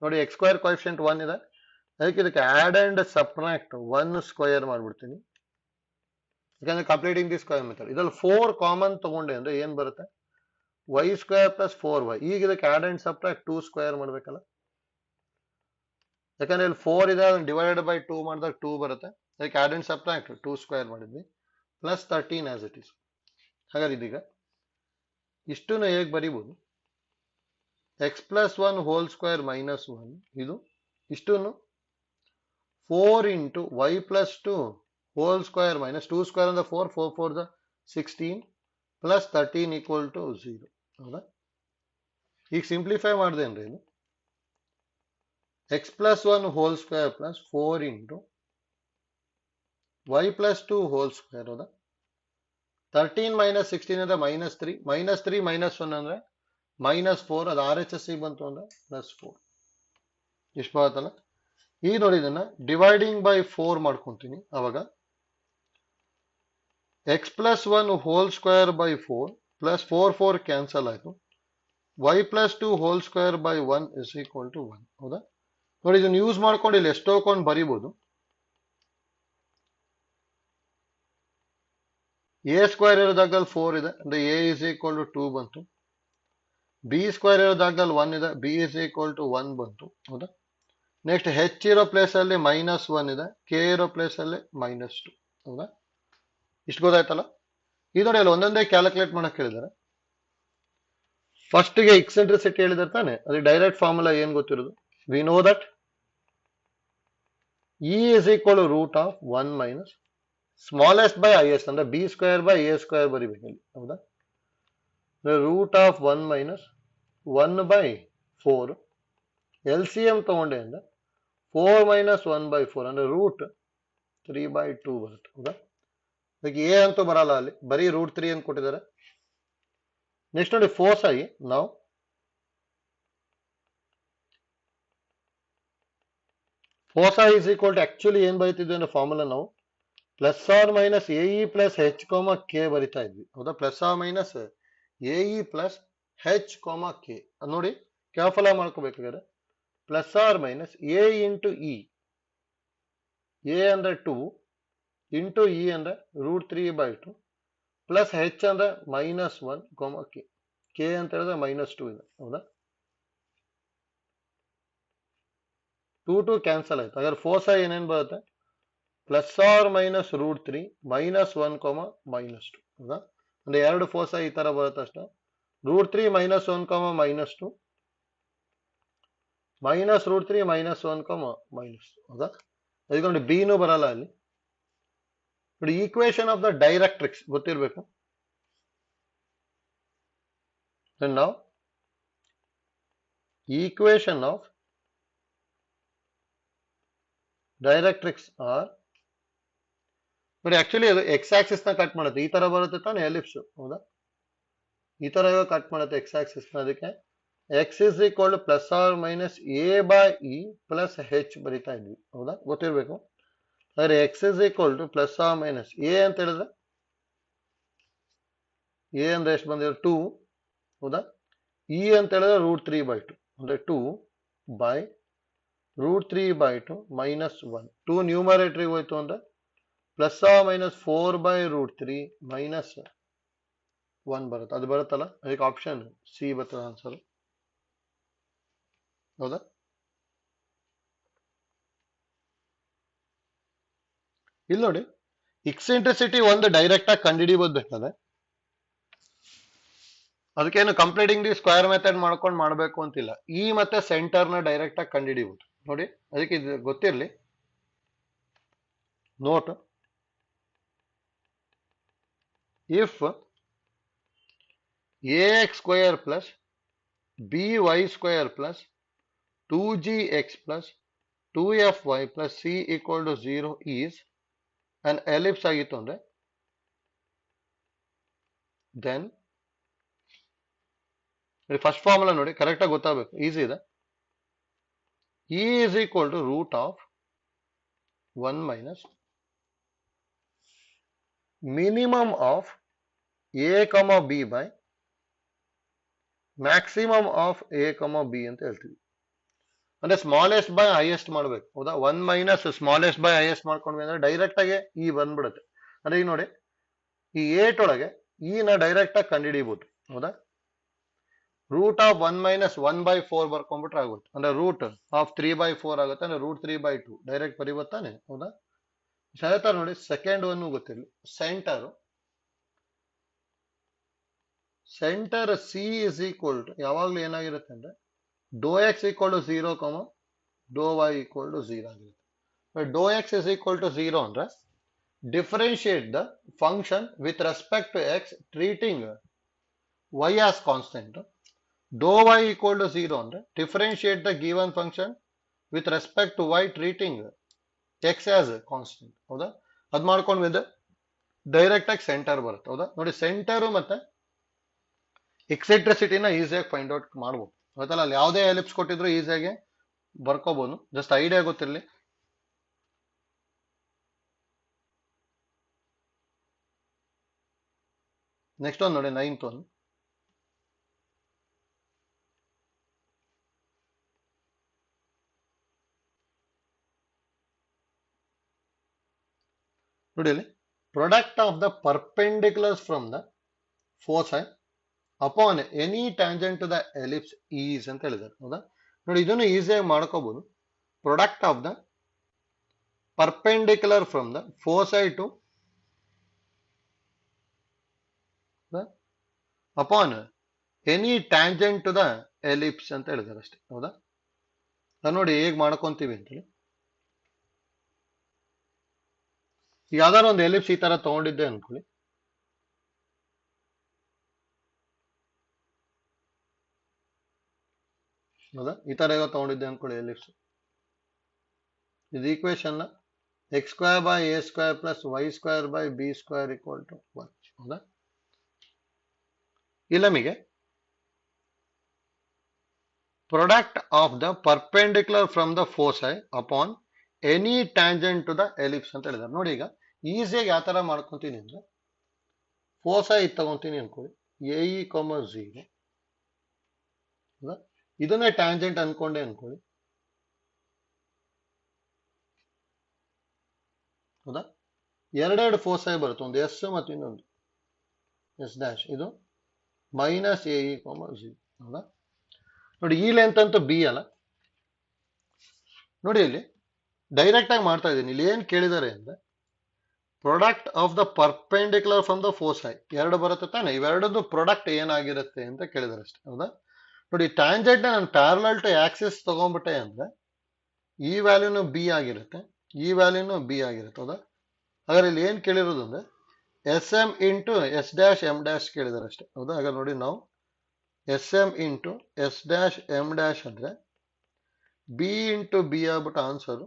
ನೋಡಿ ಎಕ್ಸ್ ಸ್ಕ್ವೇರ್ ಕೋಎಫಿಷಿಯಂಟ್ 1 ಇದೆ, ಇದಕ್ಕೆ ಆಡ್ ಅಂಡ್ ಸಬ್ಟ್ರಾಕ್ಟ್ 1 ಸ್ಕ್ವೇರ್ ಮಾಡ್ಬಿಡ್ತೀನಿ, ಯಾಕಂದ್ರೆ ಕಂಪ್ಲೀಟಿಂಗ್ ದಿ ಸ್ಕ್ವೇರ್ ಮೆಥಡ್. ಇದ್ರಲ್ಲಿ 4 ಕಾಮನ್ ತಗೊಂಡೆ ಅಂದ್ರೆ ಏನ್ ಬರುತ್ತೆ? Y square plus 4y. ಈಗ ಇದಕ್ಕೆ ಆಡ್ ಅಂಡ್ ಸಬ್ಟ್ರಾಕ್ಟ್ 2 ಸ್ಕ್ವೇರ್ ಮಾಡ್ಬೇಕಲ್ಲ, ಯಾಕಂದ್ರೆ ಇಲ್ಲಿ 4 ಇದೆ, ಅದನ್ನ ಡಿವೈಡೆಡ್ ಬೈ 2 ಮಾಡಿದಾಗ 2 ಬರುತ್ತೆ. ಅದಕ್ಕೆ ಆಡ್ ಅಂಡ್ ಸಬ್ಟ್ರಾಕ್ಟ್ 2 ಸ್ಕ್ವೇರ್ ಮಾಡಿದ್ವಿ, ಪ್ಲಸ್ 13 ಆಸ್ ಇಟ್ ಇಸ್. ಹಾಗಾದ್ರೆ ಇದೀಗ ಇಷ್ಟನ್ನು ಹೇಗೆ ಬರೀಬಹುದು? X plus 1 whole square minus 1, ಇದು ಇಷ್ಟನ್ನು 4 into Y plus 2 whole square minus 2 square ಅಂದ್ರೆ 4, 4 4 16 ಪ್ಲಸ್ 13 ಈಕ್ವಲ್ ಟು 0. ಹೌದಾ? ಈಗ ಸಿಂಪ್ಲಿಫೈ ಮಾಡಿದೆ ಅಂದ್ರೆ ಇದು X plus 1 whole square plus 4 into Y plus 2 whole square. ಹೌದಾ? 13 ಮೈನಸ್ 16 ಅಂದ್ರೆ ಮೈನಸ್ 3, ಮೈನಸ್ 3 ಮೈನಸ್ 1 ಅಂದ್ರೆ ಮೈನಸ್ 4, ಅದು ಆರ್ ಎಚ್ ಎಸ್ ಬಂತು ಅಂದ್ರೆ ಪ್ಲಸ್ 4. ಇಷ್ಟು ಬರುತ್ತಲ್ಲ. ಈಗ ನೋಡಿ ಇದನ್ನ ಡಿವೈಡಿಂಗ್ ಬೈ 4 ಮಾಡ್ಕೊಂತೀನಿ. ಅವಾಗ X plus 1 whole square by 4 plus 4 4 cancel ಆಯ್ತು, Y plus 2 whole square by 1 is equal to 1. ಹೌದಾ? ನೋಡಿ ಇದನ್ನ ಯೂಸ್ ಮಾಡ್ಕೊಂಡು ಇಲ್ಲಿ ಎಷ್ಟೋ ಕೊಂಡು ಬರೀಬಹುದು. ಎ ಸ್ಕ್ವೇರ್ ಇರೋ ಜಾಗದಲ್ಲಿ 4 ಇದೆ, ಅಂದ್ರೆ ಎ ಇಸ್ ಈಕ್ವಲ್ ಟು 2 ಬಂತು. ಬಿ ಸ್ಕ್ವೇರ್ ಇರೋ ಜಾಗದಲ್ಲಿ 1 ಇದೆ, ಬಿ ಇಸ್ ಈಕ್ವಲ್ ಟು 1 ಬಂತು. ಹೌದಾ? ನೆಕ್ಸ್ಟ್ ಹೆಚ್ ಇರೋ ಪ್ಲೇಸ್ ಅಲ್ಲಿ ಮೈನಸ್ 1 ಇದೆ, ಕೆ ಇರೋ ಪ್ಲೇಸ್ ಅಲ್ಲಿ ಮೈನಸ್ 2. ಹೌದಾ? ಇಷ್ಟು ಗೊತ್ತಾಯ್ತಲ್ಲ. ಇದು ನೋಡಿ ಅಲ್ಲಿ ಒಂದೊಂದೇ ಕ್ಯಾಲ್ಕುಲೇಟ್ ಮಾಡಕ್ ಹೇಳಿದ್ದಾರೆ. ಫಸ್ಟ್ ಗೆ ಎಕ್ಸೆಂಟ್ರಿಸಿಟಿ ಹೇಳಿದಾರೆ ತಾನೆ, ಅದಕ್ಕೆ ಡೈರೆಕ್ಟ್ ಫಾರ್ಮುಲಾ ಏನ್ ಗೊತ್ತಿರೋದು? We know that E is equal to root of 1 minus smallest by highest ಅಂದ್ರೆ B square by A square ಬರಿಬೇಕು ಇಲ್ಲಿ, ಹೌದಾ? Root of 1 minus 1 by 4 L C M ತಗೊಂಡೆ ಅಂದ್ರೆ 4 ಮೈನಸ್ 1 ಬೈ 4 ಅಂದ್ರೆ ರೂಟ್ 3 ಬೈ 2 ಬರುತ್ತೆ, ಹೌದಾ? ಅದಕ್ಕೆ ಎ ಅಂತೂ ಬರಲ್ಲ, ಅಲ್ಲಿ ಬರೀ ರೂಟ್ 3 ಅಂತ ಕೊಟ್ಟಿದ್ದಾರೆ. ನೆಕ್ಸ್ಟ್ ನೋಡಿ ಫೋಸೈ, ನಾವು foci is equal to actually ಏನ್ ಬರೀತಿದ್ವಿ ಅಂದ್ರೆ ಫಾರ್ಮುಲಾ ನಾವು plus R minus A E plus H comma K ಬರಿತಾ ಇದ್ವಿ, ಹೌದಾ? Plus R minus A E plus H comma K ನೋಡಿ ಕೇರ್ಫುಲ್ ಆಗಿ ಮಾಡ್ಕೋಬೇಕಾದ್ರೆ plus R minus A into E, A ಅಂದ್ರೆ 2 ಇಂಟು ಇ ಅಂದ್ರೆ ರೂಟ್ 3 ಬೈ 2 ಪ್ಲಸ್ ಹೆಚ್ ಅಂದ್ರೆ minus 1 ಕಾಮ ಕೆ, ಕೆ ಅಂತ ಹೇಳಿದ್ರೆ ಮೈನಸ್ 2 ಇದೆ, ಹೌದಾ? 2 ಕ್ಯಾನ್ಸಲ್ ಆಯ್ತು. ಹಾಗಾದ್ರೆ ಫೋಸೈ ಏನೇನ್ ಬರುತ್ತೆ? Plus R minus root 3 minus 1 comma minus 2, ಹೌದಾ? ಅಂದ್ರೆ ಎರಡು ಫೋಸೈ ಈ ತರ ಬರುತ್ತೆ ಅಷ್ಟೇ. Root 3 minus 1 comma minus 2 minus root 3 minus 1 comma minus 2, ಹೌದಾ? ಅದಕ್ಕೆ ನೋಡಿ ಬಿನೂ ಬರಲ್ಲ ಅಲ್ಲಿ. ನೋಡಿ ಈಕ್ವೇಶನ್ ಆಫ್ ದ ಡೈರೆಕ್ಟ್ರಿಕ್ಸ್ ಗೊತ್ತಿರಬೇಕು. ನಾವು ಈಕ್ವೇಶನ್ ಆಫ್ ಡೈರೆಕ್ಟ್ರಿಕ್ಸ್ ಆರ್ ನೋಡಿ ಆಕ್ಚುಲಿ ಅದು ಎಕ್ಸ್ ಆಕ್ಸಿಸ್ ನ ಕಟ್ ಮಾಡುತ್ತೆ, ಈ ತರ ಬರುತ್ತೆ ತಾನೆ ಎಲಿಪ್ಸ್, ಹೌದಾ? ಈ ತರ ಕಟ್ ಮಾಡುತ್ತೆ ಎಕ್ಸ್ ಆಕ್ಸಿಸ್ ನ. ಅದಕ್ಕೆ X is equal to plus R minus A by E plus H ಬರಿತಾ ಇದ್ವಿ, ಹೌದಾ? ಗೊತ್ತಿರ್ಬೇಕು. ಹಾಗಾದ್ರೆ X is equal to plus R minus A ಅಂತ ಹೇಳಿದ್ರೆ ಎ ಅಂದ್ರೆ ಎಷ್ಟು ಬಂದಿದೆ 2, ಹೌದಾ? ಇ ಅಂತ ಹೇಳಿದ್ರೆ ರೂಟ್ 3 ಬೈ 2 ಅಂದ್ರೆ 2 by root 3 by 2 minus 1, 2 numerator ಹೋಯ್ತು ಅಂದ್ರೆ plus R minus 4 by root 3 minus 1 ಬರುತ್ತೆ, ಅದು ಬರುತ್ತಲ್ಲ. ಅದಕ್ಕೆ ಆಪ್ಷನ್ ಸಿ ಬರ್ತದೆ ಆನ್ಸರ್, ಹೌದಾ? ಇಲ್ಲಿ ನೋಡಿ ಎಕ್ಸೆಂಟ್ರಿಸಿಟಿ ಒಂದು ಡೈರೆಕ್ಟ್ ಆಗಿ ಕಂಡುಹಿಡಿಬಹುದು ಬೇಕಾದ್ರೆ, ಅದಕ್ಕೇನು ಕಂಪ್ಲೀಟಿಂಗ್ ದಿ ಸ್ಕ್ವೇರ್ ಮೆಥಡ್ ಮಾಡ್ಕೊಂಡು ಮಾಡಬೇಕು ಅಂತಿಲ್ಲ. ಇ ಮತ್ತೆ ಸೆಂಟರ್ ನ ಡೈರೆಕ್ಟ್ ಆಗಿ ಕಂಡುಹಿಡಿಬಹುದು ನೋಡಿ. ಅದಕ್ಕೆ ಇದು ಗೊತ್ತಿರಲಿ. Note, if ax square plus by square plus 2gx plus 2fy plus c equal to 0 is an ellipse ಆಗಿತ್ತು ಅಂದ್ರೆ then ಫಸ್ಟ್ ಫಾರ್ಮುಲಾ ನೋಡಿ ಕರೆಕ್ಟ್ ಆಗಿ ಗೊತ್ತಾಗಬೇಕು, ಈಸಿ ಇದೆ. e is equal to root of 1 minus minimum of a comma b by maximum of A ಕಮ B ಅಂತ ಹೇಳ್ತೀವಿ. ಅಂದ್ರೆ ಸ್ಮಾಲೆಸ್ಟ್ ಬೈ ಹೈಯೆಸ್ಟ್ ಮಾಡ್ಬೇಕು, ಹೌದಾ? 1 ಮೈನಸ್ ಸ್ಮಾಲೆಸ್ಟ್ ಬೈ ಹೈಯೆಸ್ಟ್ ಮಾಡ್ಕೊಂಡ್ವಿ ಅಂದ್ರೆ ಡೈರೆಕ್ಟ್ ಆಗಿ ಇ ಬಂದ್ಬಿಡುತ್ತೆ. ಅಂದ್ರೆ ಈಗ ನೋಡಿ ಈ 8 ಒಳಗೆ ಇ ನ ಡೈರೆಕ್ಟ್ ಆಗಿ ಕಂಡುಹಿಡಿಬಹುದು, ಹೌದಾ? ರೂಟ್ ಆಫ್ 1 ಮೈನಸ್ 1 ಬೈ 4 ಬರ್ಕೊಂಡ್ಬಿಟ್ರೆ ಆಗುತ್ತೆ. ಅಂದ್ರೆ ರೂಟ್ ಆಫ್ 3 ಬೈ 4 ಆಗುತ್ತೆ, ಅಂದ್ರೆ ರೂಟ್ 3 ಬೈ 2 ಡೈರೆಕ್ಟ್ ಬರಿಬತ್ತಾನೆ, ಹೌದಾ? ಸರಿತಾರ ನೋಡಿ. ಸೆಕೆಂಡ್ ಒನ್ ಗೊತ್ತಿರಲಿ. Centre C is equal to ಯಾವಾಗ್ಲೂ ಏನಾಗಿರುತ್ತೆ ಅಂದ್ರೆ ಡೋ ಎಕ್ಸ್ ಈಕ್ವಲ್ ಟು 0 ಕಮ ಡೋ ವೈ ಈಕ್ವಲ್ ಟು 0 ಆಗಿರುತ್ತೆ. Do X is equal to 0 ಅಂದ್ರೆ differentiate the function with respect to X treating Y as constant. Do Y equal to 0 ಅಂದ್ರೆ differentiate the given function with respect to Y treating X as constant, ಹೌದಾ? ಅದ್ ಮಾಡ್ಕೊಂಡು direct ಆಗಿ centre ಬರುತ್ತೆ, ಹೌದಾ? ನೋಡಿ centre ಮತ್ತೆ ಎಕ್ಸೆಂಟ್ರಿಸಿಟಿನ ಈಸಿಯಾಗಿ ಫೈಂಡ್ ಔಟ್ ಮಾಡ್ಬೋದು, ಗೊತ್ತಲ್ಲ? ಅಲ್ಲಿ ಯಾವುದೇ ಎಲಿಪ್ಸ್ ಕೊಟ್ಟಿದ್ರು ಈಸಿಯಾಗಿ ಬರ್ಕೋಬಹುದು, ಜಸ್ಟ್ ಐಡಿಯಾ ಗೊತ್ತಿರಲಿ. ನೆಕ್ಸ್ಟ್ ಒಂದು ನೋಡಿ, 9th ಒಂದು ನೋಡಿ. ಅಲ್ಲಿ product of the perpendiculars from the foci upon any tangent to the ellipse is ಅಂತ ಹೇಳಿದ್ದಾರೆ, ಹೌದಾ? ನೋಡಿ ಇದನ್ನು ಈಸಿಯಾಗಿ ಮಾಡ್ಕೋಬಹುದು. Product of the perpendicular from the foci to upon any tangent to the ellipse ಅಂತ ಹೇಳಿದಾರೆ ಅಷ್ಟೇ. ಹೌದಾ? ನಾನು ನೋಡಿ ಹೇಗೆ ಮಾಡ್ಕೊಂತೀವಿ ಅಂತೇಳಿ. ಈಗ ಯಾವ್ದಾದ್ರು ಒಂದು ಎಲಿಪ್ಸ್ ಈ ತರ ತಗೊಂಡಿದ್ದೆ ಅನ್ಕೊಳ್ಳಿ. ಹೌದಾ? ಈ ತರ ಈಗ ತಗೊಂಡಿದ್ದೆ ಅನ್ಕೊಳ್ಳಿ ಎಲಿಪ್ಸ್. ಇದು equation x square by a square plus y square by b square equal to 1. ಹೌದಾ? ಇಲ್ಲಿ ನಮಗೆ product of the perpendicular from the foci upon any tangent to the ellipse ಅಂತ ಹೇಳಿದಾರೆ. ನೋಡಿ ಈಗ ಈಸಿಯಾಗಿ ಯಾವ ತರ ಮಾಡ್ಕೊಂತೀನಿ ಅಂದ್ರೆ, ಫೋಸೈ ಇದು ತಗೊಂತೀನಿ ಅನ್ಕೊಳ್ಳಿ, ಎ ಇ ಕಾಮ 0. ಹೌದಾ? ಇದನ್ನೇ ಟ್ಯಾಂಜೆಂಟ್ ಅನ್ಕೊಂಡೆ ಅನ್ಕೊಳ್ಳಿ. ಹೌದಾ? ಎರಡೆರಡು ಫೋಸೈ ಬರುತ್ತೆ, ಒಂದು ಎಸ್ ಮತ್ತು ಇನ್ನೊಂದು ಎಸ್ ಡ್ಯಾಶ್. ಇದು ಮೈನಸ್ ಎ ಇ ಕಾಮ 0. ಹೌದಾ? ನೋಡಿ ಈ ಲೆಂತ್ ಅಂತೂ ಬಿ ಅಲ್ಲ. ನೋಡಿ ಇಲ್ಲಿ ಡೈರೆಕ್ಟ್ ಆಗಿ ಮಾಡ್ತಾ ಇದ್ದೀನಿ. ಇಲ್ಲಿ ಏನ್ ಕೇಳಿದ್ದಾರೆ ಅಂದ್ರೆ, product of the perpendicular from the foci ಎರಡು ಬರುತ್ತೆ ತಾನೆ, ಇವೆರಡದ್ದು ಪ್ರಾಡಕ್ಟ್ ಏನಾಗಿರುತ್ತೆ ಅಂತ ಕೇಳಿದಾರೆ ಅಷ್ಟೇ. ಹೌದಾ? ನೋಡಿ ಟ್ಯಾಂಜೆಂಟ್ ನಾನು ಪ್ಯಾರಲಲ್ ಟು ಆಕ್ಸಿಸ್ ತಗೊಂಡ್ಬಿಟ್ಟೆ ಅಂದ್ರೆ ಈ ವ್ಯಾಲ್ಯೂನು ಬಿ ಆಗಿರುತ್ತೆ, ಈ ವ್ಯಾಲ್ಯೂನು ಬಿ ಆಗಿರುತ್ತೆ. ಹೌದಾ? ಹಾಗಾದ್ರೆ ಇಲ್ಲಿ ಏನ್ ಕೇಳಿರೋದು ಅಂದ್ರೆ S M into S dash M dash ಕೇಳಿದಾರೆ ಅಷ್ಟೇ. ಹೌದಾ? ಹಾಗಾದ್ರೆ ನೋಡಿ ನಾವು S M into S dash M dash ಅಂದ್ರೆ ಬಿ ಇಂಟು ಬಿ ಆಗ್ಬಿಟ್ಟು ಆನ್ಸರ್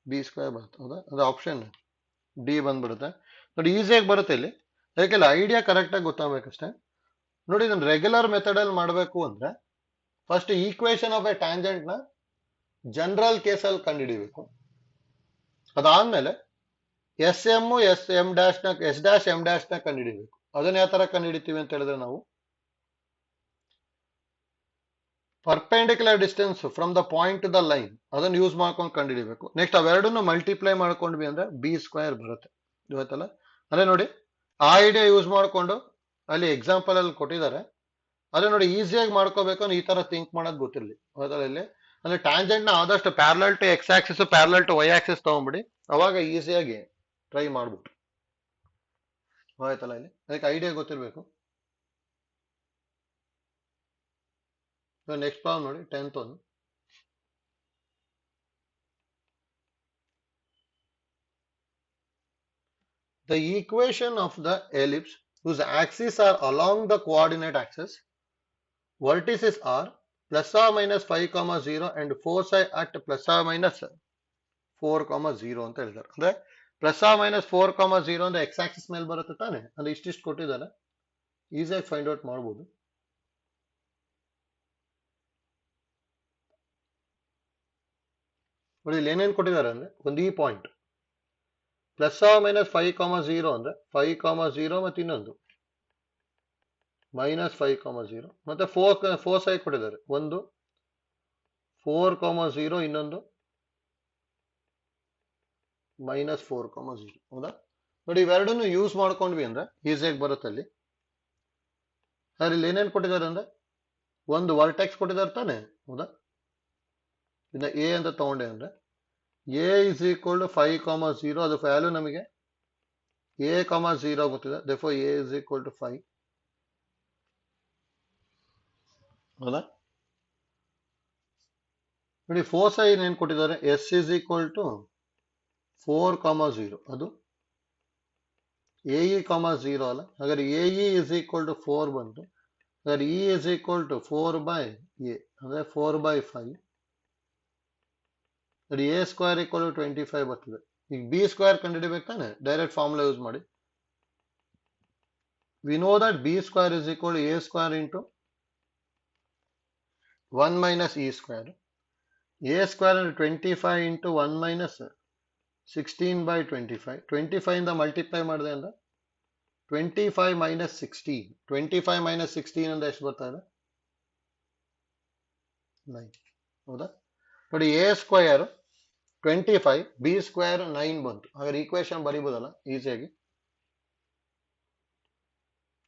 ಬಿ ಸ್ಕ್ವೇರ್ ಬರುತ್ತೆ. ಹೌದಾ? ಅದು ಆಪ್ಷನ್ ಡಿ ಬಂದ್ಬಿಡುತ್ತೆ. ನೋಡಿ ಈಸಿಯಾಗಿ ಬರುತ್ತೆ ಇಲ್ಲಿ, ಯಾಕೆಲ್ಲ ಐಡಿಯಾ ಕರೆಕ್ಟಾಗಿ ಗೊತ್ತಾಗಬೇಕಷ್ಟೇ. ನೋಡಿ ಇದನ್ನು ರೆಗ್ಯುಲರ್ ಮೆಥಡಲ್ಲಿ ಮಾಡಬೇಕು ಅಂದ್ರೆ first equation of a tangent ನ ಜನರಲ್ ಕೇಸಲ್ಲಿ ಕಂಡುಹಿಡಿಬೇಕು. ಅದಾದ್ಮೇಲೆ S M S M dash ನ ಎಸ್ ಡ್ಯಾಶ್ ಎಂ ಡ್ಯಾಶ್ ನ ಕಂಡುಹಿಡಿಬೇಕು. ಅದನ್ನ ಯಾವ ತರ ಕಂಡುಹಿಡಿತೀವಿ ಅಂತ ಹೇಳಿದ್ರೆ ನಾವು perpendicular distance from the point to the line ಅದನ್ನು ಯೂಸ್ ಮಾಡ್ಕೊಂಡು ಕಂಡುಹಿಡಿಬೇಕು. ನೆಕ್ಸ್ಟ್ ಅವೆರಡನ್ನು ಮಲ್ಟಿಪ್ಲೈ ಮಾಡ್ಕೊಂಡ್ವಿ ಅಂದ್ರೆ ಬಿ ಸ್ಕ್ವೇರ್ ಬರುತ್ತೆ. ಇವತ್ತಲ್ಲ ಅದೇ ನೋಡಿ ಆ ಐಡಿಯಾ ಯೂಸ್ ಮಾಡಿಕೊಂಡು ಅಲ್ಲಿ ಎಕ್ಸಾಂಪಲ್ ಅಲ್ಲಿ ಕೊಟ್ಟಿದ್ದಾರೆ. ಅದೇ ನೋಡಿ ಈಸಿಯಾಗಿ ಮಾಡ್ಕೋಬೇಕು ಅಂದ್ರೆ ಈ ತರ ಥಿಂಕ್ ಮಾಡೋದು ಗೊತ್ತಿರಲಿ. ಹೌದಲ್ಲ? ಇಲ್ಲಿ ಅಂದ್ರೆ ಟ್ಯಾಂಜೆಂಟ್ ನ ಆದಷ್ಟು parallel to X axis parallel to Y axis ತಗೊಂಡ್ಬಿಡಿ, ಅವಾಗ ಈಸಿಯಾಗಿ ಟ್ರೈ ಮಾಡ್ಬಿಟ್ಟು ಆಯ್ತಲ್ಲ. ಇಲ್ಲಿ ಅದಕ್ಕೆ ಐಡಿಯಾ ಗೊತ್ತಿರಬೇಕು. ನೆಕ್ಸ್ಟ್ ಪ್ರಾಬ್ಲಮ್ ನೋಡಿ 10th one. The equation of the ellipse whose axes are along the coordinate axis, vertices are plus or minus 5, 0 and foci at plus or minus 4, 0 ಅಂತ ಹೇಳಿದ್ದಾರೆ. ಅಂದ್ರೆ ಪ್ಲಸ್ ಆರ್ ಮೈನಸ್ 4, 0 ಅಂದ್ರೆ X Axis ಮೇಲೆ ಬರುತ್ತೆ ತಾನೆ, ಅಂದ್ರೆ ಇಷ್ಟಿಷ್ಟು ಕೊಟ್ಟಿದ್ದಾರೆ, ಈಸಿಯಾಗಿ ಫೈಂಡ್ ಔಟ್ ಮಾಡ್ಬೋದು. ನೋಡಿ ಇಲ್ಲಿ ಏನೇನು ಕೊಟ್ಟಿದ್ದಾರೆ ಅಂದ್ರೆ, ಒಂದು ಈ ಪಾಯಿಂಟ್ ಪ್ಲಸ್ ಆರ್ ಮೈನಸ್ 5, 0 ಅಂದ್ರೆ 5, 0 ಮತ್ತೆ ಇನ್ನೊಂದು ಮೈನಸ್ 5, 0 ಮತ್ತೆ ಫೋರ್ ಸೈ ಕೊಟ್ಟಿದ್ದಾರೆ, ಒಂದು 4, 0 ಇನ್ನೊಂದು ಮೈನಸ್ 4, 0. ಹೌದಾ? ನೋಡಿ ಇವೆರಡನ್ನು ಯೂಸ್ ಮಾಡ್ಕೊಂಡ್ವಿ ಅಂದ್ರೆ ಈಸಿಯಾಗಿ ಬರುತ್ತೆ ಅಲ್ಲಿ. ಸರ್ ಇಲ್ಲಿ ಏನೇನು ಕೊಟ್ಟಿದ್ದಾರೆ ಅಂದ್ರೆ ಒಂದು ವರ್ಟೆಕ್ಸ್ ಕೊಟ್ಟಿದ್ದಾರೆ ತಾನೆ. ಹೌದಾ? ಇನ್ನ ಎ ಅಂತ ತಗೊಂಡೆ ಅಂದ್ರೆ ಎ ಇಸ್ ಈಕ್ವಲ್ ಟು 5, 0 ಅದು ವ್ಯಾಲ್ಯೂ ನಮಗೆ ಎ, 0 ಗೊತ್ತಿದೆ, therefore A is equal to 5. ಹೌದಾ? ನೋಡಿ ಫೋರ್ ಸೈ ಏನ್ ಕೊಟ್ಟಿದ್ದಾರೆ, ಎಸ್ ಇಸ್ ಈಕ್ವಲ್ ಟು 4, 0 ಅದು ಎ ಇ, 0 ಅಲ್ಲ. ಹಾಗಾದ್ರೆ A E is equal to 4 ಬಂತು. ಹಾಗಾದ್ರೆ E is equal to 4 by A ಅಂದ್ರೆ 4 by 5. A square equal to 25 ಬರ್ತದೆ. ಈಗ ಬಿ ಸ್ಕ್ವೇರ್ ಕಂಡುಹಿಡಿಬೇಕು ತಾನೆ, ಡೈರೆಕ್ಟ್ ಫಾರ್ಮುಲಾ ಯೂಸ್ ಮಾಡಿ. We know that B square is equal to A square into 1 minus E square. A square ಅಂದ್ರೆ 25 into 1 minus 16 by 25. 25 ಇಂದ multiply ಮಾಡಿದೆ ಅಂದ್ರೆ 25 ಮೈನಸ್ 16. 25 ಮೈನಸ್ 16 ಅಂದ್ರೆ ಎಷ್ಟು ಬರ್ತಾ ಇದೆ, 9. ಹೌದಾ? ನೋಡಿ ಎ ಸ್ಕ್ವೇರ್ 25, ಬಿ ಸ್ಕ್ವೇರ್ 9 ಬಂತು. ಹಾಗಾದ್ರೆ ಈಕ್ವೇಶನ್ ಬರೀಬೋದಲ್ಲ ಈಸಿಯಾಗಿ.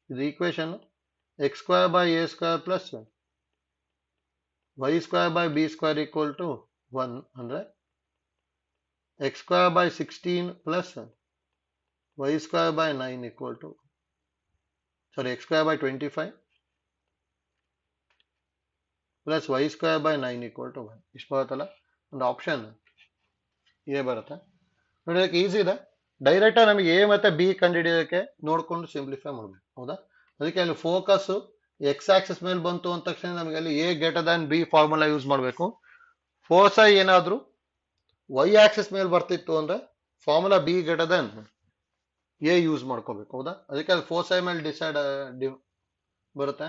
ಇದು equation X square by A square plus Y square by B square equal to 1 ಅಂದ್ರೆ X square by 16 plus Y square by 9 equal to. Sorry X square by 25 plus Y square by 9 equal to 1 ಇಷ್ಟು ಬರುತ್ತಲ್ಲ, ಒಂದು option A ಬರುತ್ತೆ ನೋಡಿ. ಅದಕ್ಕೆ easy ಇದೆ, direct ನಮಗೆ A ಮತ್ತೆ ಬಿ ಕಂಡುಹಿಡಿಯೋದಕ್ಕೆ ನೋಡ್ಕೊಂಡು ಸಿಂಪ್ಲಿಫೈ ಮಾಡಬೇಕು, ಹೌದಾ. ಅದಕ್ಕೆ ಅಲ್ಲಿ ಫೋಕಸ್ ಎಕ್ಸ್ ಆಕ್ಸಿಸ್ ಮೇಲೆ ಬಂತು ಅಂದ ತಕ್ಷಣ ನಮಗೆ ಅಲ್ಲಿ A greater than B formula use ಮಾಡಬೇಕು. ಫೋರ್ಸೈ ಏನಾದರೂ ವೈ ಆಕ್ಸಿಸ್ ಮೇಲೆ ಬರ್ತಿತ್ತು ಅಂದ್ರೆ formula B greater than A use ಮಾಡ್ಕೋಬೇಕು, ಹೌದಾ. ಅದಕ್ಕೆ ಅಲ್ಲಿ ಫೋರ್ಸೈ ಮೇಲೆ ಡಿಸೈಡ್ ಬರುತ್ತೆ.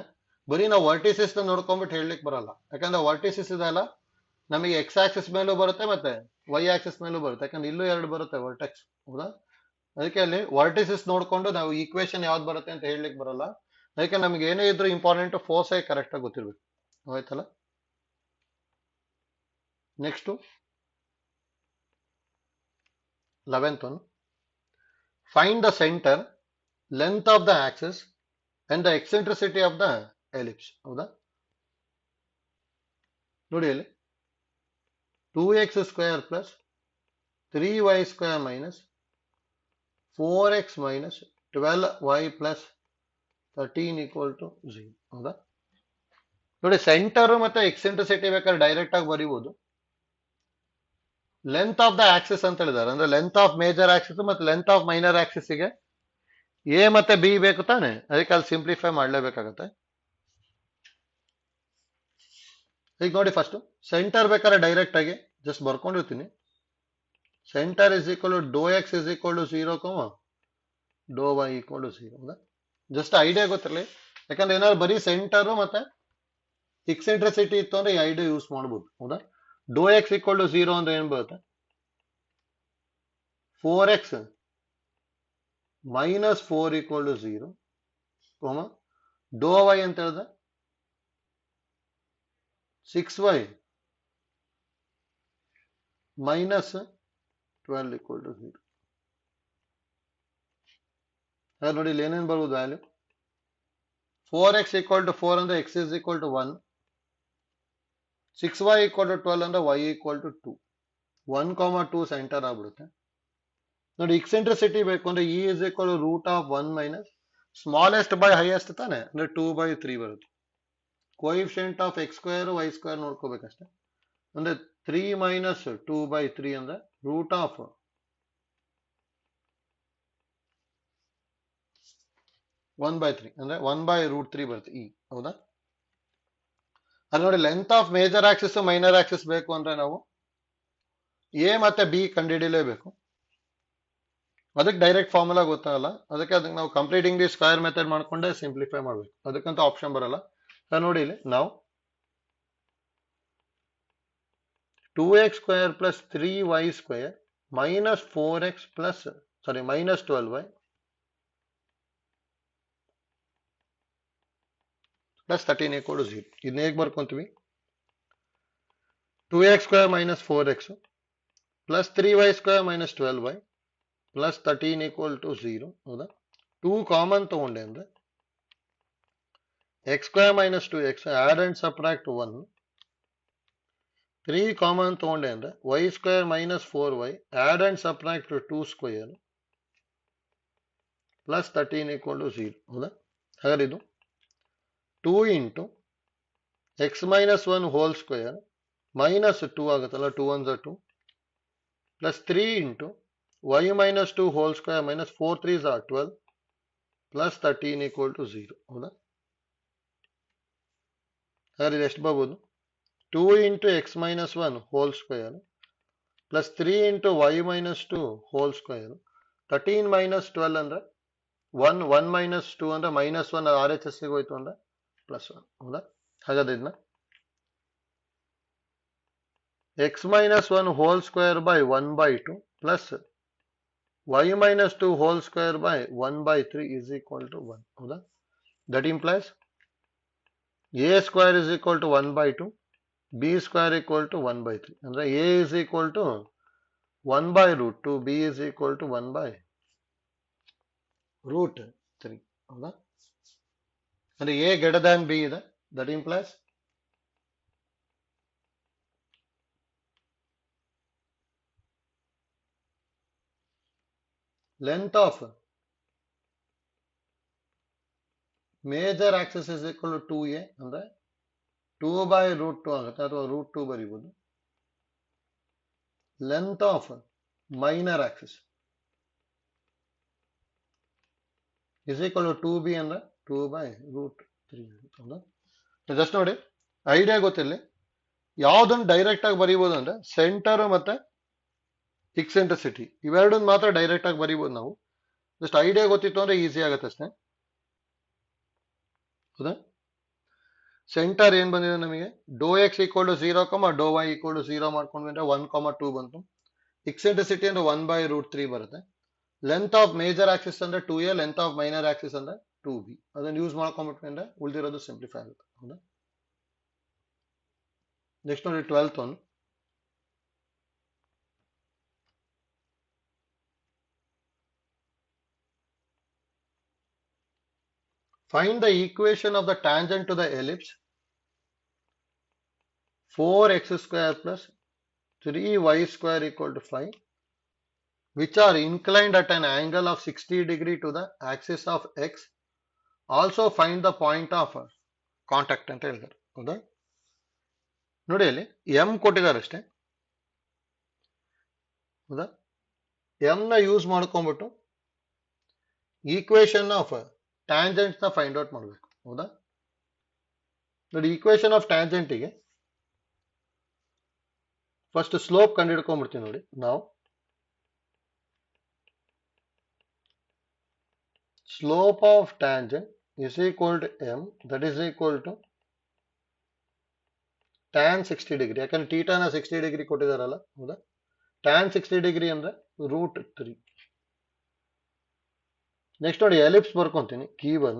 ಬರೀ ನಾವು ವರ್ಟಿಸಿಸ್ ನೋಡ್ಕೊಂಡ್ಬಿಟ್ಟು ಹೇಳಲಿಕ್ಕೆ ಬರಲ್ಲ, ಯಾಕಂದ್ರೆ ವರ್ಟಿಸಿಸ್ ಇದೆಲ್ಲ ನಮಗೆ ಎಕ್ಸ್ ಆಕ್ಸಿಸ್ ಮೇಲೂ ಬರುತ್ತೆ ಮತ್ತೆ ವೈ ಆಕ್ಸಿಸ್ ಮೇಲೂ ಬರುತ್ತೆ, ಯಾಕಂದ್ರೆ ಇಲ್ಲೂ ಎರಡು ಬರುತ್ತೆ ವರ್ಟೆಕ್ಸ್, ಹೌದಾ. ಅದಕ್ಕೆ ಅಲ್ಲಿ ವರ್ಟಿಸಿಸ್ ನೋಡ್ಕೊಂಡು ನಾವು ಈಕ್ವೇಶನ್ ಯಾವ್ದು ಬರುತ್ತೆ ಅಂತ ಹೇಳಲಿಕ್ಕೆ ಬರಲ್ಲ. ಅದಕ್ಕೆ ನಮ್ಗೆ ಏನೇ ಇದ್ರೂ ಇಂಪಾರ್ಟೆಂಟ್ ಫೋರ್ಸೈ ಕರೆಕ್ಟ್ ಆಗಿ ಗೊತ್ತಿರ್ಬೇಕು, ಆಯ್ತಲ್ಲ. Next 11th one, find the center, length of the axis and the eccentricity of the ellipse, ಹೌದಾ. ನೋಡಿ ಅಲ್ಲಿ 2x square plus 3y square minus 4x minus 12y plus 13 equal to 0, ಹೌದಾ. ನೋಡಿ ಸೆಂಟರ್ ಮತ್ತೆ eccentricity ಬೇಕಾದ್ರೆ ಡೈರೆಕ್ಟ್ ಆಗಿ ಬರೀಬಹುದು. Length of the axis ಅಂತ ಹೇಳಿದ್ದಾರೆ, ಅಂದ್ರೆ ಲೆಂತ್ ಆಫ್ ಮೇಜರ್ ಆಕ್ಸಿಸ್ ಮತ್ತೆ ಲೆಂತ್ ಆಫ್ ಮೈನರ್ ಆಕ್ಸಿಸ್ ಗೆ ಎ ಮತ್ತೆ ಬಿ ಬೇಕು ತಾನೆ, ಅದಕ್ಕೆ ಅಲ್ಲಿ ಸಿಂಪ್ಲಿಫೈ ಮಾಡಲೇಬೇಕಾಗತ್ತೆ. ಈಗ ನೋಡಿ ಫಸ್ಟ್ ಸೆಂಟರ್ ಬೇಕಾದ್ರೆ ಡೈರೆಕ್ಟ್ ಆಗಿ ಜಸ್ಟ್ ಬರ್ಕೊಂಡಿರ್ತೀನಿ. ಸೆಂಟರ್ ಇಸ್ ಈಕ್ವಲ್ ಟು ಡೋ X is equal to 0, Dow Y equal to 0, ಹೌದಾ. ಜಸ್ಟ್ ಐಡಿಯಾ ಗೊತ್ತಿರಲಿ, ಯಾಕಂದ್ರೆ ಏನಾದ್ರು ಬರೀ ಸೆಂಟರ್ ಮತ್ತೆ ಎಕ್ಸೆಂಟ್ರಿಸಿಟಿ ಇತ್ತು ಅಂದ್ರೆ ಈ ಐಡಿಯಾ ಯೂಸ್ ಮಾಡ್ಬೋದು, ಹೌದಾ. ಡೋ ಎಕ್ಸ್ ಈಕ್ವಲ್ ಟು 0 ಅಂದ್ರೆ ಏನ್ ಬರುತ್ತೆ, 4x minus 4 equal to 0, Dow Y ಅಂತ ಹೇಳಿದ್ರೆ 6y ಮೈನಸ್ 12 ಈಕ್ವಲ್ ಟು 0. ನೋಡಿ ಇಲ್ಲಿ ಏನೇನು ಬರ್ಬೋದು ವ್ಯಾಲ್ಯೂ. 4x ಈಕ್ವಲ್ ಟು 4 ಅಂದ್ರೆ x is equal to 1, 6y equal to 12 ಅಂದ್ರೆ y ಈಕ್ವಲ್ ಟು 2, 1, 2 ಸೆಂಟರ್ ಆಗ್ಬಿಡುತ್ತೆ. ನೋಡಿ ಎಕ್ಸೆಂಟ್ರಿಸಿಟಿ ಬೇಕು ಅಂದ್ರೆ E is equal to root of 1 minus smallest by highest ತಾನೆ, ಅಂದ್ರೆ 2/3 ಬರುತ್ತೆ. Coefficient of X square Y square ನೋಡ್ಕೋಬೇಕಷ್ಟೇ, ಅಂದ್ರೆ 3 ಮೈನಸ್ 2/3 ಅಂದ್ರೆ ರೂಟ್ ಆಫ್ 1/3 ಅಂದ್ರೆ 1/√3 ಬರುತ್ತೆ ಇ, ಹೌದಾ. ಅಲ್ಲಿ ನೋಡಿ length of major Axis minor Axis ಬೇಕು ಅಂದ್ರೆ ನಾವು ಎ ಮತ್ತೆ ಬಿ ಕಂಡುಹಿಡಿಯಲೇಬೇಕು. ಅದಕ್ಕೆ ಡೈರೆಕ್ಟ್ ಫಾರ್ಮುಲಾ ಗೊತ್ತಾಗಲ್ಲ, ಅದಕ್ಕೆ ನಾವು ಕಂಪ್ಲೀಟಿಂಗ್ ದಿ ಸ್ಕ್ವೇರ್ ಮೆಥಡ್ ಮಾಡ್ಕೊಂಡೆ ಸಿಂಪ್ಲಿಫೈ ಮಾಡಬೇಕು, ಅದಕ್ಕಂತ ಆಪ್ಷನ್ ಬರಲ್ಲ. ನೋಡಿ ಇಲ್ಲಿ ನಾವು 2x square plus 3y square minus 4x plus minus 12y plus 13 equal to 0. ಇದನ್ನ ಹೇಗೆ ಬರ್ಕೊಂತೀವಿ, 2x square minus 4x plus 3y square minus 12y plus 13 equal to 0, ಹೌದಾ. 2 ಕಾಮನ್ ತಗೊಂಡೆ ಅಂದ್ರೆ x square minus 2x add and subtract 1, 3 common ತಗೊಂಡೆ ಅಂದ್ರೆ y square minus 4y add and subtract 2 square plus 13 equal to 0, ಹೌದಾ. ಹಾಗಾದ್ರೆ ಇದು 2 into X minus 1 whole square minus 2 ಆಗುತ್ತಲ್ಲ, 2 1 2 plus 3 into Y minus 2 whole square minus 4 3 12 plus 13 equal to 0, ಹೌದಾ. ಹಾಗಾದ್ರೆ ಇದು ಎಷ್ಟು ಬರ್ಬೋದು, 2 into X minus 1 whole square plus 3 into Y minus 2 whole square 13 minus 12 ಅಂದ್ರೆ 1 ಮೈನಸ್ 2 ಅಂದ್ರೆ ಮೈನಸ್ 1 ಆರ್ ಎಚ್ ಎಸ್ ಹೋಯ್ತು ಅಂದ್ರೆ ಪ್ಲಸ್ 1, ಹೌದಾ. ಹಾಗಾದ್ರೆ ಇದನ್ನ X minus 1 whole square by 1/2 plus y minus 2 whole square by 1/3 is equal to 1, ಹೌದಾ. That implies a square is equal to 1/2, b square equal to 1/3, ಅಂದ್ರೆ a is equal to 1/√2, b is equal to 1/√3, ಹೌದಾ. ಅಂದ್ರೆ a greater than b ಇದೆ. That implies length of major axis is equal to 2a ಅಂದ್ರೆ 2/√2 ಆಗುತ್ತೆ ಅಥವಾ √2 ಬರೀಬಹುದು. Length of minor axis is equal to 2b ಅಂದ್ರೆ 2/√3 ಆಗುತ್ತೆ. ಹೌದಾ? ಜಸ್ಟ್ ನೋಡಿ ಐಡಿಯಾ ಗೊತ್ತಿಲ್ಲ, ಯಾವ್ದನ್ನು ಡೈರೆಕ್ಟ್ ಆಗಿ ಬರೀಬಹುದು ಅಂದ್ರೆ ಸೆಂಟರ್ ಮತ್ತೆ ಎಕ್ಸೆಂಟ್ರಿಸಿಟಿ ಇವೆರಡನ್ನ ಮಾತ್ರ ಡೈರೆಕ್ಟ್ ಆಗಿ ಬರೀಬಹುದು ನಾವು. ಜಸ್ಟ್ ಐಡಿಯಾ ಗೊತ್ತಿತ್ತು ಅಂದ್ರೆ ಈಸಿ ಆಗುತ್ತೆ ಅಷ್ಟೇ. ಹೌದಾ? ಸೆಂಟರ್ ಏನ್ ಬಂದಿದೆ ನಮಗೆ, ಡೋ X equal to 0, Dow Y equal to 0 ಮಾಡ್ಕೊಂಡ್ವಿ ಅಂದ್ರೆ 1, 2 ಬಂತು. ಎಕ್ಸೆಂಟ್ರಿಸಿಟಿ ಅಂದ್ರೆ 1/√3 ಬರುತ್ತೆ. ಲೆಂತ್ ಆಫ್ ಮೇಜರ್ ಆಕ್ಸಿಸ್ ಅಂದ್ರೆ 2a, length of minor Axis ಅಂದ್ರೆ 2b. ಅದನ್ನ ಯೂಸ್ ಮಾಡ್ಕೊಂಡ್ಬಿಟ್ವಿ ಅಂದ್ರೆ ಉಳಿದಿರೋದು ಸಿಂಪ್ಲಿಫೈ ಆಗುತ್ತೆ. ಹೌದಾ? ನೆಕ್ಸ್ಟ್ ನೋಡಿ 12th one. Find the equation of the tangent to the ellipse 4x square plus 3y square equal to 5, which are inclined at an angle of 60 degree to the axis of x. Also find the point of contact ಅಂತ ಹೇಳ್ತಾರೆ. ಹೌದಾ? ನೋಡಿ ಅಲ್ಲಿ M ಕೊಟ್ಟಿದ್ದಾರೆ ಅಷ್ಟೇ. ಹೌದಾ? M ನ use ಮಾಡ್ಕೊಂಡ್ಬಿಟ್ಟು ಈಕ್ವೇಶನ್ ಆಫ್ ಟ್ಯಾಂಜೆಂಟ್ ನ ಫೈಂಡ್ ಔಟ್ ಮಾಡಬೇಕು. ಹೌದಾ? ನೋಡಿ ಈಕ್ವೇಶನ್ ಆಫ್ ಟ್ಯಾಂಜೆಂಟ್ ಗೆ ಫಸ್ಟ್ ಸ್ಲೋಪ್ ಕಂಡು ಹಿಡ್ಕೊಂಡ್ಬಿಡ್ತೀವಿ. ನೋಡಿ ನಾವು slope of tangent is equal to M, that is equal to tan 60 degree. ಯಾಕಂದ್ರೆ ಟೀಟಾನ 60 ಡಿಗ್ರಿ ಕೊಟ್ಟಿದಾರಲ್ಲ. ಹೌದಾ? tan 60 ಡಿಗ್ರಿ ಅಂದ್ರೆ √3. ನೆಕ್ಸ್ಟ್ ನೋಡಿ ಎಲಿಪ್ಸ್ ಬರ್ಕೊಂತೀನಿ. Key one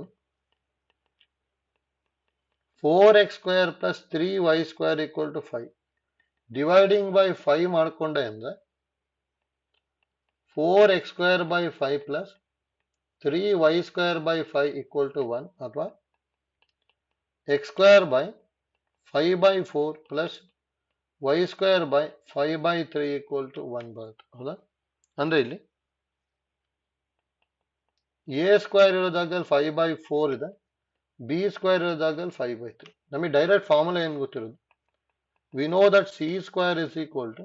4x square plus 3y square equal to 5. Dividing by 5 ಮಾಡ್ಕೊಂಡೆ ಅಂದ್ರೆ 4x square by 5 plus 3y square by 5 equal to 1 ಅಥವಾ x square by 5 by 4 plus y square by 5 by 3 equal to 1 ಬರುತ್ತೆ. ಹೌದಾ? ಅಂದ್ರೆ ಇಲ್ಲಿ a square ಇರೋ ಜಾಗದಲ್ಲಿ 5 by 4 ಇದೆ, b ಸ್ಕ್ವೇರ್ ಇರೋ ಜಾಗದಲ್ಲಿ 5 by 3. ನಮಗೆ ಡೈರೆಕ್ಟ್ ಫಾರ್ಮುಲಾ ಏನು ಗೊತ್ತಿರೋದು, we know that c square is equal to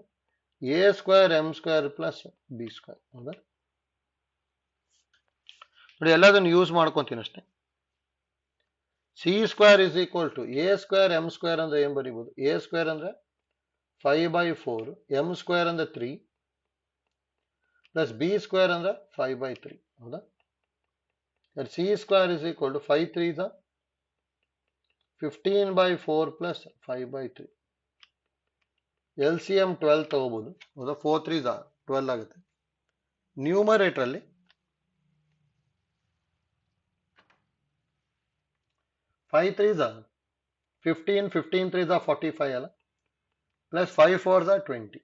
a square m square plus b square. ಹೌದಾ? ನೋಡಿ ಎಲ್ಲದನ್ನು ಯೂಸ್ ಮಾಡ್ಕೊಂತೀನಿ ಅಷ್ಟೇ. C square is equal to A square M square ಅಂದ್ರೆ ಏನ್ ಬರೀಬಹುದು, ಎ ಸ್ಕ್ವೇರ್ ಅಂದ್ರೆ 5 by 4, ಎಂ ಸ್ಕ್ವೇರ್ ಅಂದ್ರೆ 3 ಪ್ಲಸ್ ಬಿ ಸ್ಕ್ವೇರ್ ಅಂದ್ರೆ 5 by 3. ಹೌದಾ? C square is equal to 5 3 15 by 4 plus 5 by 3. LCM 12 ತಗೋಬಹುದು. ಹೌದಾ? 4 3 12 ಆಗುತ್ತೆ. ನ್ಯೂಮರೇಟರ್ ಅಲ್ಲಿ 5 3 15, 15 3 45 ಅಲ್ಲ, ಪ್ಲಸ್ 5 4 20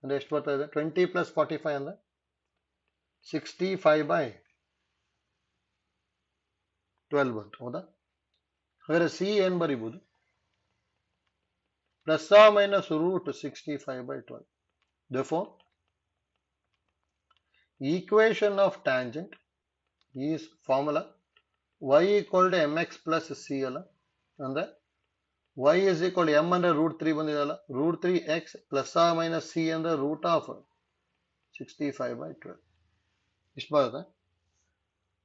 ಅಂದ್ರೆ ಎಷ್ಟು ಬರ್ತಾ ಇದೆ, 20 ಪ್ಲಸ್ 45 ಅಂದ್ರೆ 65 by 12 ಬಂತು. ಹೌದಾ? ಹಾಗಾದ್ರೆ ಸಿ ಏನ್ ಬರೀಬಹುದು, plus minus √65 by 12. Therefore, equation of tangent is formula y equal to mx plus c ಅಲ್ಲ, ಅಂದ್ರೆ y is equal to m ಅಂದ್ರೆ √3 ಬಂದಿದಲ್ಲ, √3x ಪ್ಲಸ್ ಮೈನಸ್ c ಅಂದ್ರೆ √65 by 12 ಇಷ್ಟು ಬರುತ್ತೆ.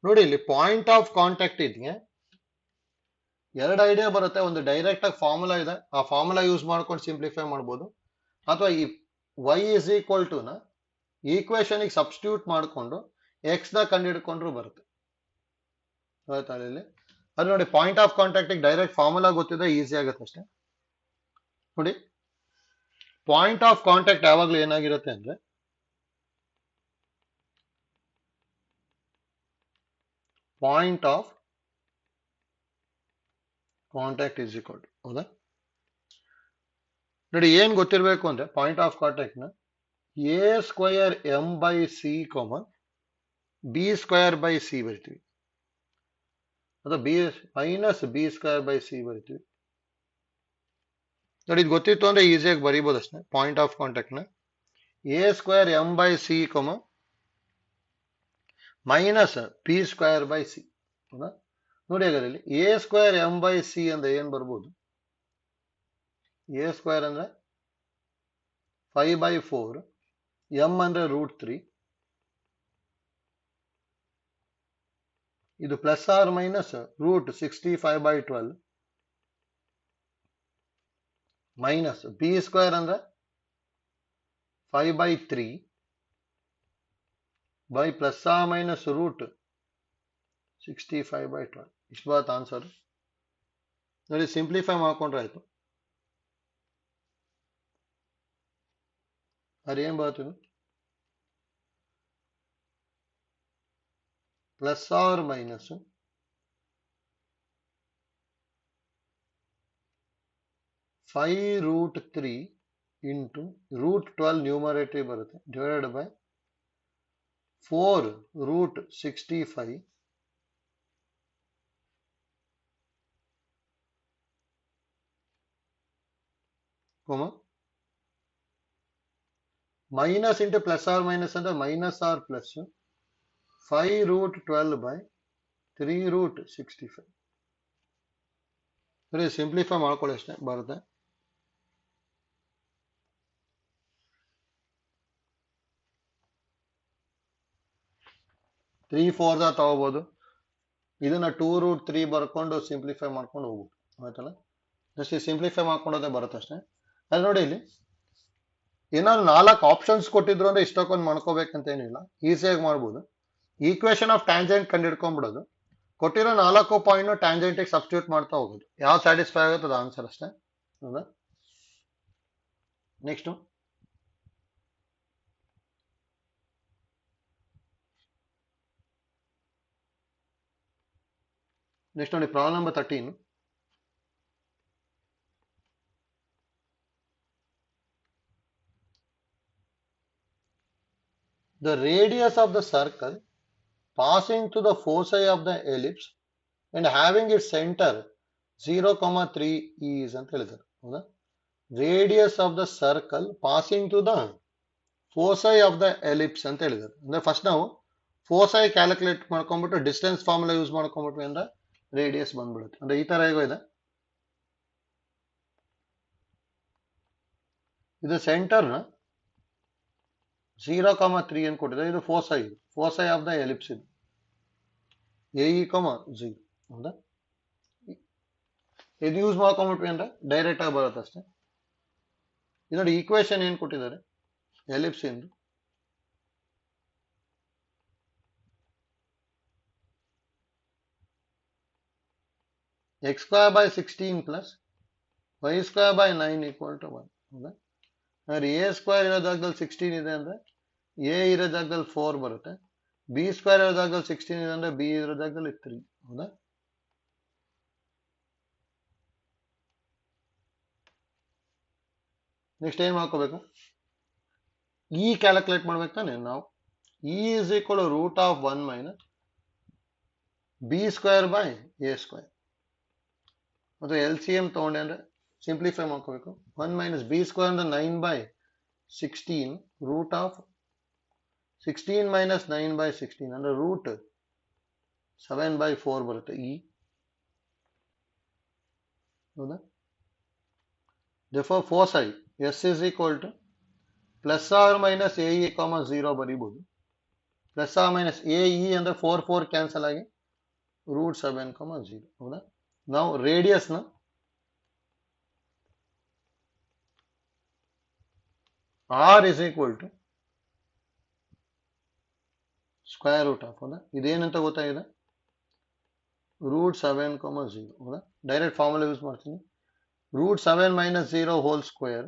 ನೋಡಿ ಇಲ್ಲಿ ಪಾಯಿಂಟ್ ಆಫ್ ಕಾಂಟ್ಯಾಕ್ಟ್ ಇದೆಯಾ, ಎರಡು ಐಡಿಯಾ ಬರುತ್ತೆ. ಒಂದು ಡೈರೆಕ್ಟ್ ಆಗಿ ಫಾರ್ಮುಲಾ ಇದೆ, ಆ ಫಾರ್ಮುಲಾ ಯೂಸ್ ಮಾಡ್ಕೊಂಡು ಸಿಂಪ್ಲಿಫೈ ಮಾಡ್ಬೋದು, ಅಥವಾ ಈ y is equal to ನ ಈಕ್ವೇಶನ್ ಸಬ್ಸ್ಟಿಟ್ಯೂಟ್ ಮಾಡಿಕೊಂಡು ಎಕ್ಸ್ ನ ಕಂಡು ಹಿಡ್ಕೊಂಡ್ರು ಬರುತ್ತೆ. ಆಯ್ತಾ? ಇಲ್ಲಿ ಅದು ನೋಡಿ point of contact direct formula ಗೊತ್ತಿದೆ, ಈಸಿ ಆಗುತ್ತೆ ಅಷ್ಟೇ. ನೋಡಿ ಪಾಯಿಂಟ್ ಆಫ್ ಕಾಂಟ್ಯಾಕ್ಟ್ ಯಾವಾಗಲೂ ಏನಾಗಿರುತ್ತೆ ಅಂದ್ರೆ point of contact is equal to, ಹೌದಾ? ನೋಡಿ ಏನ್ ಗೊತ್ತಿರಬೇಕು ಅಂದ್ರೆ ಪಾಯಿಂಟ್ ಆಫ್ ಕಾಂಟ್ಯಾಕ್ಟ್ ನ a square m by c b square by c ಬರಿತೀವಿ, ಅಥವಾ b minus b square by c ಬರಿತೀವಿ. ನೋಡಿ ಇದು ಗೊತ್ತಿತ್ತು ಅಂದ್ರೆ ಈಸಿಯಾಗಿ ಬರೀಬಹುದು ಅಷ್ಟೇ. ಪಾಯಿಂಟ್ ಆಫ್ ಕಾಂಟ್ಯಾಕ್ಟ್ ನ A square M by C minus P square by C. ನೋಡಿ ಹಾಗಾದ್ರೆ ಇಲ್ಲಿ A square M by C ಅಂದ್ರೆ ಏನ್ ಬರ್ಬೋದು? ಎ ಸ್ಕ್ವೇರ್ ಅಂದ್ರೆ 5/4, ಎಂ ಅಂದ್ರೆ √3, ಇದು plus R minus √65/12 minus B square ಅಂದ್ರೆ 5/3 ಬೈ ಪ್ಲಸ್ ಆರ್ ಮೈನಸ್ √65/12. ಇಷ್ಟು ಬರುತ್ತೆ ಆನ್ಸರ್. ನೋಡಿ ಸಿಂಪ್ಲಿಫೈ ಮಾಡ್ಕೊಂಡ್ರೆ ಆಯ್ತು. ಅದು ಏನ್ ಬರುತ್ತೆ? Plus R minus 5√3 into √12 numerator ಬರುತ್ತೆ divided by 4√65 minus into plus R minus ಅಂದ್ರೆ ಮೈನಸ್ ಆರ್ ಪ್ಲಸ್ 5√12 ಬೈ 3√65. ಸರಿ, ಸಿಂಪ್ಲಿಫೈ ಮಾಡ್ಕೊಳ್ಳಿ ಅಷ್ಟೇ ಬರುತ್ತೆ. ತ್ರೀ ಫೋರ್ದ ತಗೋಬಹುದು. ಇದನ್ನ 2√3 ಬರ್ಕೊಂಡು ಸಿಂಪ್ಲಿಫೈ ಮಾಡ್ಕೊಂಡು ಹೋಗ್ಬೋದು. ಆಯ್ತಲ್ಲ, ಜಸ್ಟ್ ಸಿಂಪ್ಲಿಫೈ ಮಾಡ್ಕೊಂಡೋದೇ ಬರುತ್ತೆ ಅಷ್ಟೇ. ಅಲ್ಲಿ ನೋಡಿ, ಇಲ್ಲಿ ಏನಾದ್ರು 4 ಆಪ್ಷನ್ಸ್ ಕೊಟ್ಟಿದ್ರು ಅಂದ್ರೆ ಇಷ್ಟಕ್ಕೊಂದು ಮಾಡ್ಕೋಬೇಕಂತ ಏನಿಲ್ಲ, ಈಸಿಯಾಗಿ ಮಾಡ್ಬೋದು. ಈಕ್ವೇಶನ್ ಆಫ್ ಟ್ಯಾಂಜೆಂಟ್ ಕಂಡು ಹಿಡ್ಕೊಂಡ್ಬಿಡೋದು, ಕೊಟ್ಟಿರೋ 4 ಪಾಯಿಂಟ್ ಟ್ಯಾಂಜೆಂಟಿಗೆ ಸಬ್ಸ್ಟಿಟ್ಯೂಟ್ ಮಾಡ್ತಾ ಹೋಗೋದು, ಯಾವ ಸ್ಯಾಟಿಸ್ಫೈ ಆಗುತ್ತೆ ಅದು ಆನ್ಸರ್ ಅಷ್ಟೇ. ಹೌದಾ? ನೆಕ್ಸ್ಟ್ ನೋಡಿ, problem number 13. The radius of the circle passing through the foci of the ellipse and having its center 0,3 is ಅಂತ ಹೇಳಿದ್ದಾರೆ. ಹೌದಾ? Radius of the circle passing to the foci of the ellipse ಅಂತ ಹೇಳಿದ್ದಾರೆ. ಅಂದ್ರೆ first ನಾವು foci calculate ಮಾಡ್ಕೊಂಡ್ಬಿಟ್ಟು distance formula use ಮಾಡ್ಕೊಂಡ್ಬಿಟ್ವಿ ಅಂದ್ರೆ ರೇಡಿಯಸ್ ಬಂದ್ಬಿಡುತ್ತೆ. ಅಂದ್ರೆ ಈ ತರ ಹೇಗೋ ಇದೆ, ಇದು ಸೆಂಟರ್ 0,3 ಅಂತ ಕೊಟ್ಟಿದೆ. ಇದು ಫೋಸೈ ಆಫ್ ದ ಎಲಿಪ್ಸ್, ಇದು AE,0. ಹೌದಾ? ಇದು ಯೂಸ್ ಮಾಡ್ಕೊಂಡ್ಬಿಟ್ವಿ ಅಂದ್ರೆ ಡೈರೆಕ್ಟ್ ಆಗಿ ಬರುತ್ತೆ ಅಷ್ಟೇ. ಇದು ನೋಡಿ, ಈಕ್ವೇಶನ್ ಏನ್ ಕೊಟ್ಟಿದ್ದಾರೆ ಎಲಿಪ್ಸ್ ಇಂದು, x² / 16 + y² / 9 = 1. ಹೌದಾ? ಅಂದ್ರೆ A² ಇರೋ ಜಾಗದಲ್ಲಿ 16 ಇದೆ ಅಂದ್ರೆ A ಇರೋ ಜಾಗದಲ್ಲಿ 4 ಬರುತ್ತೆ, B² ಇರೋ ಜಾಗದಲ್ಲಿ 16 ಇದೆ ಅಂದ್ರೆ B ಇರೋ ಜಾಗದಲ್ಲಿ 3. ಹೌದಾ? ನೆಕ್ಸ್ಟ್ ಏನ್ ಮಾಡ್ಕೋಬೇಕು? E ಕ್ಯಾಲ್ಕುಲೇಟ್ ಮಾಡ್ಬೇಕು ತಾನೆ ನಾವು. E = √1 - B² / A². ಮತ್ತು LCM ತಗೊಂಡೆ ಅಂದ್ರೆ ಸಿಂಪ್ಲಿಫೈ ಮಾಡ್ಕೋಬೇಕು. 1 - B² ಅಂದ್ರೆ 9/16, √16 - 9/16 ಅಂದ್ರೆ √7/4 ಬರುತ್ತೆ E. ಹೌದಾ? therefore foci S is equal to +- AE,0 ಬರೀಬಹುದು. +- AE ಅಂದ್ರೆ 4 ಕ್ಯಾನ್ಸಲ್ ಆಗಿ √7,0. ಹೌದಾ? ನಾವು ರೇಡಿಯಸ್ ನ R is equal to square root of. ಹೌದಾ? ಇದೇನಂತ ಗೊತ್ತಾಗಿದೆ, √7,0. ಹೌದಾ? ಡೈರೆಕ್ಟ್ ಫಾರ್ಮುಲಾ ಯೂಸ್ ಮಾಡ್ತೀನಿ. √7 - 0 whole square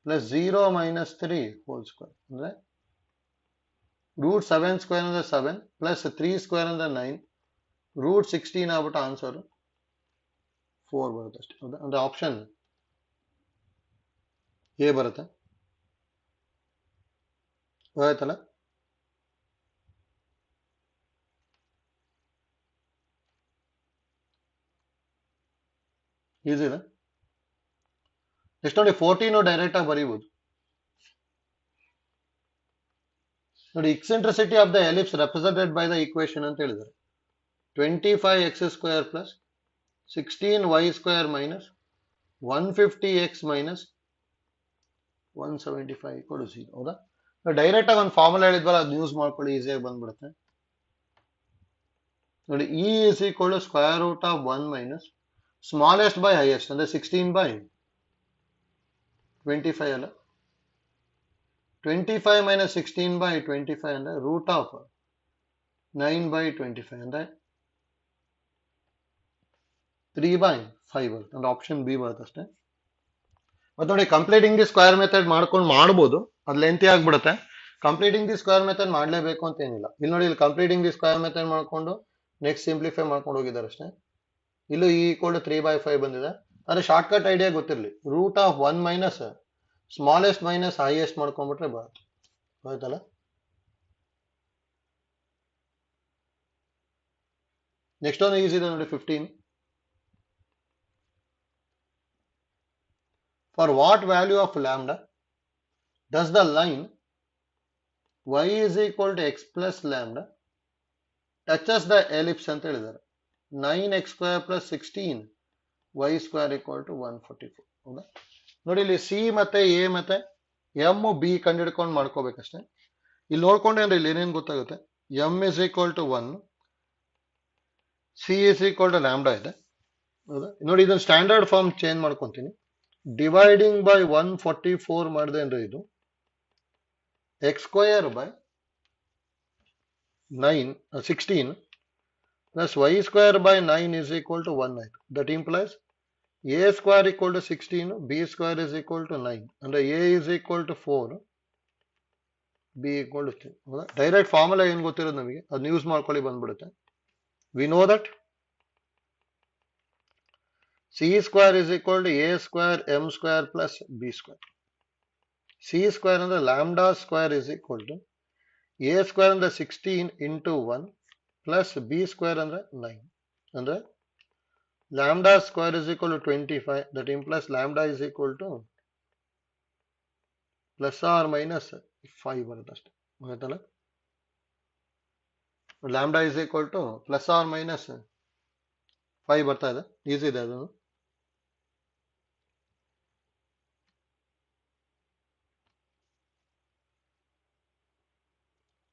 plus 0 - 3 whole square ಅಂದ್ರೆ √7² ಅಂದ್ರೆ 7 ಪ್ಲಸ್ 3² ಅಂದ್ರೆ 9, √16 ಆಗ್ಬಿಟ್ಟು ಆನ್ಸರ್ 4 ಬರುತ್ತೆ ಅಷ್ಟೇ. ಹೌದಾ? ಅಂದ್ರೆ ಆಪ್ಷನ್ ಎ ಬರುತ್ತೆ. ಆಯ್ತಲ್ಲ? ಈಸಿ ಇದೆ. ನೆಕ್ಸ್ಟ್ ನೋಡಿ, 14 ಡೈರೆಕ್ಟ್ ಆಗಿ ಬರೀಬಹುದು. ನೋಡಿ, eccentricity of the ellipse represented by the equation ಅಂತ ಹೇಳಿದ್ದಾರೆ. 25x square plus 16y square minus 150x minus 175 equal to 0. ಹೌದಾ? ಡೈರೆಕ್ಟ್ ಆಗಿ ಒಂದು ಫಾರ್ಮುಲಾ ಹೇಳಿದ್ವಲ್ಲ ಅದನ್ನ ಯೂಸ್ ಮಾಡ್ಕೊಳ್ಳಿ, ಈಸಿಯಾಗಿ ಬಂದ್ಬಿಡುತ್ತೆ ನೋಡಿ. E is equal to square root of 1 minus smallest by highest ಅಂದ್ರೆ 16 by 25 ಅಲ್ಲ, 25 minus 16 by 25 ಅಂದ್ರೆ root of 9 by 25 ಅಂದ್ರೆ 3 by 5 ಬರುತ್ತೆ ಅಂದ್ರೆ ಆಪ್ಷನ್ ಬಿ ಬರುತ್ತೆ ಅಷ್ಟೇ. ಮತ್ತೆ ನೋಡಿ ಕಂಪ್ಲೀಟಿಂಗ್ ದಿ ಸ್ಕ್ವೇರ್ ಮೆಥಡ್ ಮಾಡ್ಕೊಂಡು ಮಾಡ್ಬೋದು, ಅದು ಲೆಂತಿ ಆಗ್ಬಿಡುತ್ತೆ. ಕಂಪ್ಲೀಟಿಂಗ್ ದಿ ಸ್ಕ್ವೇರ್ ಮೆಥಡ್ ಮಾಡಲೇಬೇಕು ಅಂತ ಏನಿಲ್ಲ. ಇಲ್ಲಿ ನೋಡಿ, ಇಲ್ಲಿ ಕಂಪ್ಲೀಟಿಂಗ್ ದಿ ಸ್ಕ್ವೇರ್ ಮೆಥಡ್ ಮಾಡ್ಕೊಂಡು ನೆಕ್ಸ್ಟ್ ಸಿಂಪ್ಲಿಫೈ ಮಾಡ್ಕೊಂಡು ಹೋಗಿದ್ದಾರೆ ಅಷ್ಟೇ. ಇಲ್ಲೂ ಈ ಈಕ್ವಲ್ ಟು 3/5 ಬಂದಿದೆ. ಆದರೆ ಶಾರ್ಟ್ ಕಟ್ ಐಡಿಯಾ ಗೊತ್ತಿರಲಿ, root of 1 minus smallest minus highest ಮಾಡ್ಕೊಂಡ್ಬಿಟ್ರೆ ಬರುತ್ತೆ. ಆಯ್ತಲ್ಲ? ನೆಕ್ಸ್ಟ್ ಒಂದು ಈಸಿ ಇದೆ ನೋಡಿ, 15. For what value of lambda does the line y is equal to x plus lambda touches the ellipse ಅಂತ ಹೇಳಿದ್ದಾರೆ. 9x square plus 16 y square equal to 144. ಹೌದಾ? ನೋಡಿ, ಇಲ್ಲಿ ಸಿ ಮತ್ತೆ ಎ ಮತ್ತೆ ಎಮ್ ಬಿ ಕಂಡುಹಿಡ್ಕೊಂಡು ಮಾಡ್ಕೋಬೇಕಷ್ಟೇ. ಇಲ್ಲಿ ನೋಡ್ಕೊಂಡ್ರೆ ಅಂದ್ರೆ ಇಲ್ಲಿ ಏನೇನು ಗೊತ್ತಾಗುತ್ತೆ. M is equal to 1, c is equal to lambda ಇದೆ. ಹೌದಾ? ನೋಡಿ, ಇದನ್ನ ಸ್ಟ್ಯಾಂಡರ್ಡ್ ಫಾರ್ಮ್ ಚೇಂಜ್ ಮಾಡ್ಕೊಂತೀನಿ. ಡಿವೈಡಿಂಗ್ ಬೈ 144 ಮಾಡಿದೆ ಅಂದ್ರೆ ಇದು x square by 16 plus y square by 9 is equal to 1 ಆಯ್ತು. That implies A square equal to 16, b square is equal to 9 ಅಂದ್ರೆ a is equal to 4, b equal to 3. ಹೌದಾ? Direct formula ಏನು ಗೊತ್ತಿರೋದು ನಮಗೆ, ಅದನ್ನ ಯೂಸ್ ಮಾಡ್ಕೊಳ್ಳಿ ಬಂದ್ಬಿಡುತ್ತೆ. V know that C square is equal to A square M square plus B square. C square and the lambda square is equal to A square and the 16 into 1 plus B square and the 9. And the lambda square is equal to 25. That implies lambda is equal to plus or minus 5. Lambda is equal to plus or minus 5 ಬರ್ತಾ ಇದೆ. Easy ಇದೆ ಅದು.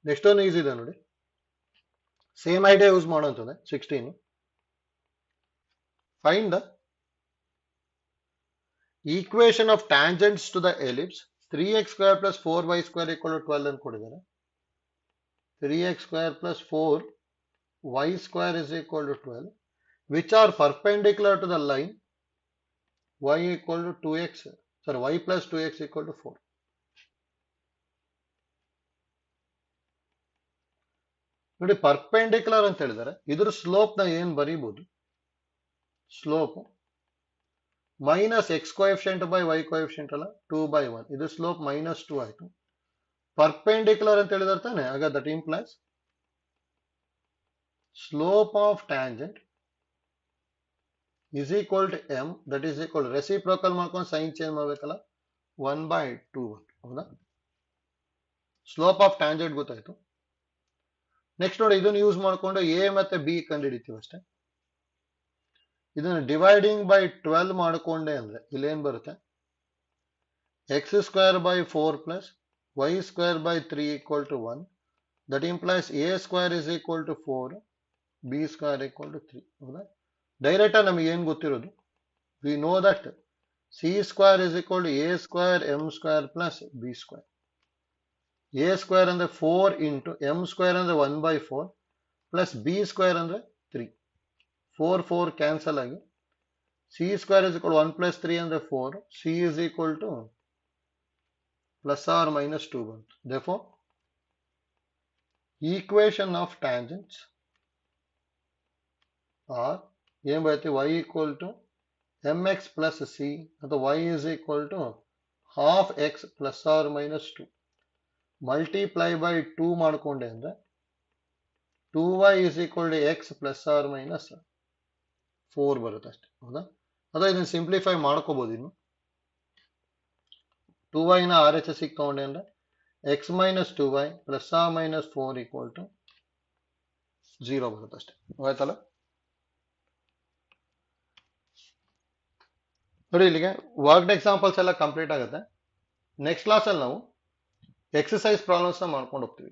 Next ಒಂದು easy ಇದೆ ನೋಡಿ, same idea use ಮಾಡುವಂಥದ್ದು. 16, find the equation of tangents to the ellipse 3x square plus 4y square equal to 12 ಅಂತ ಕೊಟ್ಟಿದ್ದಾರೆ. 3x square plus 4y square is equal to 12 which are perpendicular to the line y equal to 2x, sorry, y plus 2x equal to 4. ನೋಡಿ, perpendicular ಅಂತ ಹೇಳಿದರೆ ಇದ್ರ slope ನ ಏನ್ ಬರೀಬಹುದು, slope minus x coefficient by y coefficient ಅಲ್ಲ, 2/1. ಇದು slope -2 ಆಯ್ತು. ಪರ್ಪೆಂಡಿಕ್ಯುಲರ್ ಅಂತ ಹೇಳಿದ್ರೆ ತಾನೆ, ಆಗ that implies slope of tangent is equal to m, that is equal to reciprocal ಮಾಡ್ಕೊಂಡು ಸೈನ್ ಚೇಂಜ್ ಮಾಡ್ಬೇಕಲ್ಲ, 1/2. ಹೌದಾ? ಸ್ಲೋಪ್ ಆಫ್ ಟ್ಯಾಂಜೆಂಟ್ ಗೊತ್ತಾಯ್ತು. ನೆಕ್ಸ್ಟ್ ನೋಡಿ, ಇದನ್ನು ಯೂಸ್ ಮಾಡಿಕೊಂಡು ಎ ಮತ್ತೆ ಬಿ ಕಂಡುಹಿಡಿತೀವಿ ಅಷ್ಟೇ. ಇದನ್ನು ಡಿವೈಡಿಂಗ್ ಬೈ 12 ಮಾಡಿಕೊಂಡೆ ಅಂದ್ರೆ ಇಲ್ಲೇನ್ ಬರುತ್ತೆ, X square by 4 plus Y square by 3 equal to 1. That implies A square is equal to 4, B square equal to 3. ಹೌದಾ? ಡೈರೆಕ್ಟ್ ನಮಗೆ ಏನ್ ಗೊತ್ತಿರೋದು, we know that C square is equal to A square M square plus B square. A square ಅಂದ್ರೆ 4 into M square ಅಂದ್ರೆ 1/4 plus B square ಅಂದ್ರೆ 3. 4 cancel ಆಗಿ C square is equal 1 plus 3 ಅಂದ್ರೆ 4, C is equal to plus R minus 2 ಬಂತು. therefore equation of tangents are ಏನ್ ಬರುತ್ತೆ, y equal to mx plus C ಅಥವಾ y is equal to half X plus R minus 2 multiply by 2 ಮಾಡಿಕೊಂಡೆ ಅಂದ್ರೆ 2y is equal to X plus R minus 4 ಬರುತ್ತೆ ಅಷ್ಟೇ. ಹೌದಾ? ಅಥವಾ ಇದನ್ನು ಸಿಂಪ್ಲಿಫೈ ಮಾಡ್ಕೋಬಹುದು. ಇನ್ನು 2y ನ RHS ತಗೊಂಡೆ ಅಂದ್ರೆ X minus 2y plus R minus 4 equal to 0 ಬರುತ್ತೆ ಅಷ್ಟೇ. ಆಯ್ತಲ್ಲ? ನೋಡಿ ಇಲ್ಲಿಗೆ ವರ್ಕ್ಡ್ ಎಕ್ಸಾಂಪಲ್ಸ್ ಎಲ್ಲ ಕಂಪ್ಲೀಟ್ ಆಗುತ್ತೆ. ನೆಕ್ಸ್ಟ್ ಕ್ಲಾಸಲ್ಲಿ ನಾವು ಎಕ್ಸಸೈಸ್ ಪ್ರಾಬ್ಲಮ್ಸ್ನ ಮಾಡ್ಕೊಂಡು ಹೋಗ್ತೀವಿ.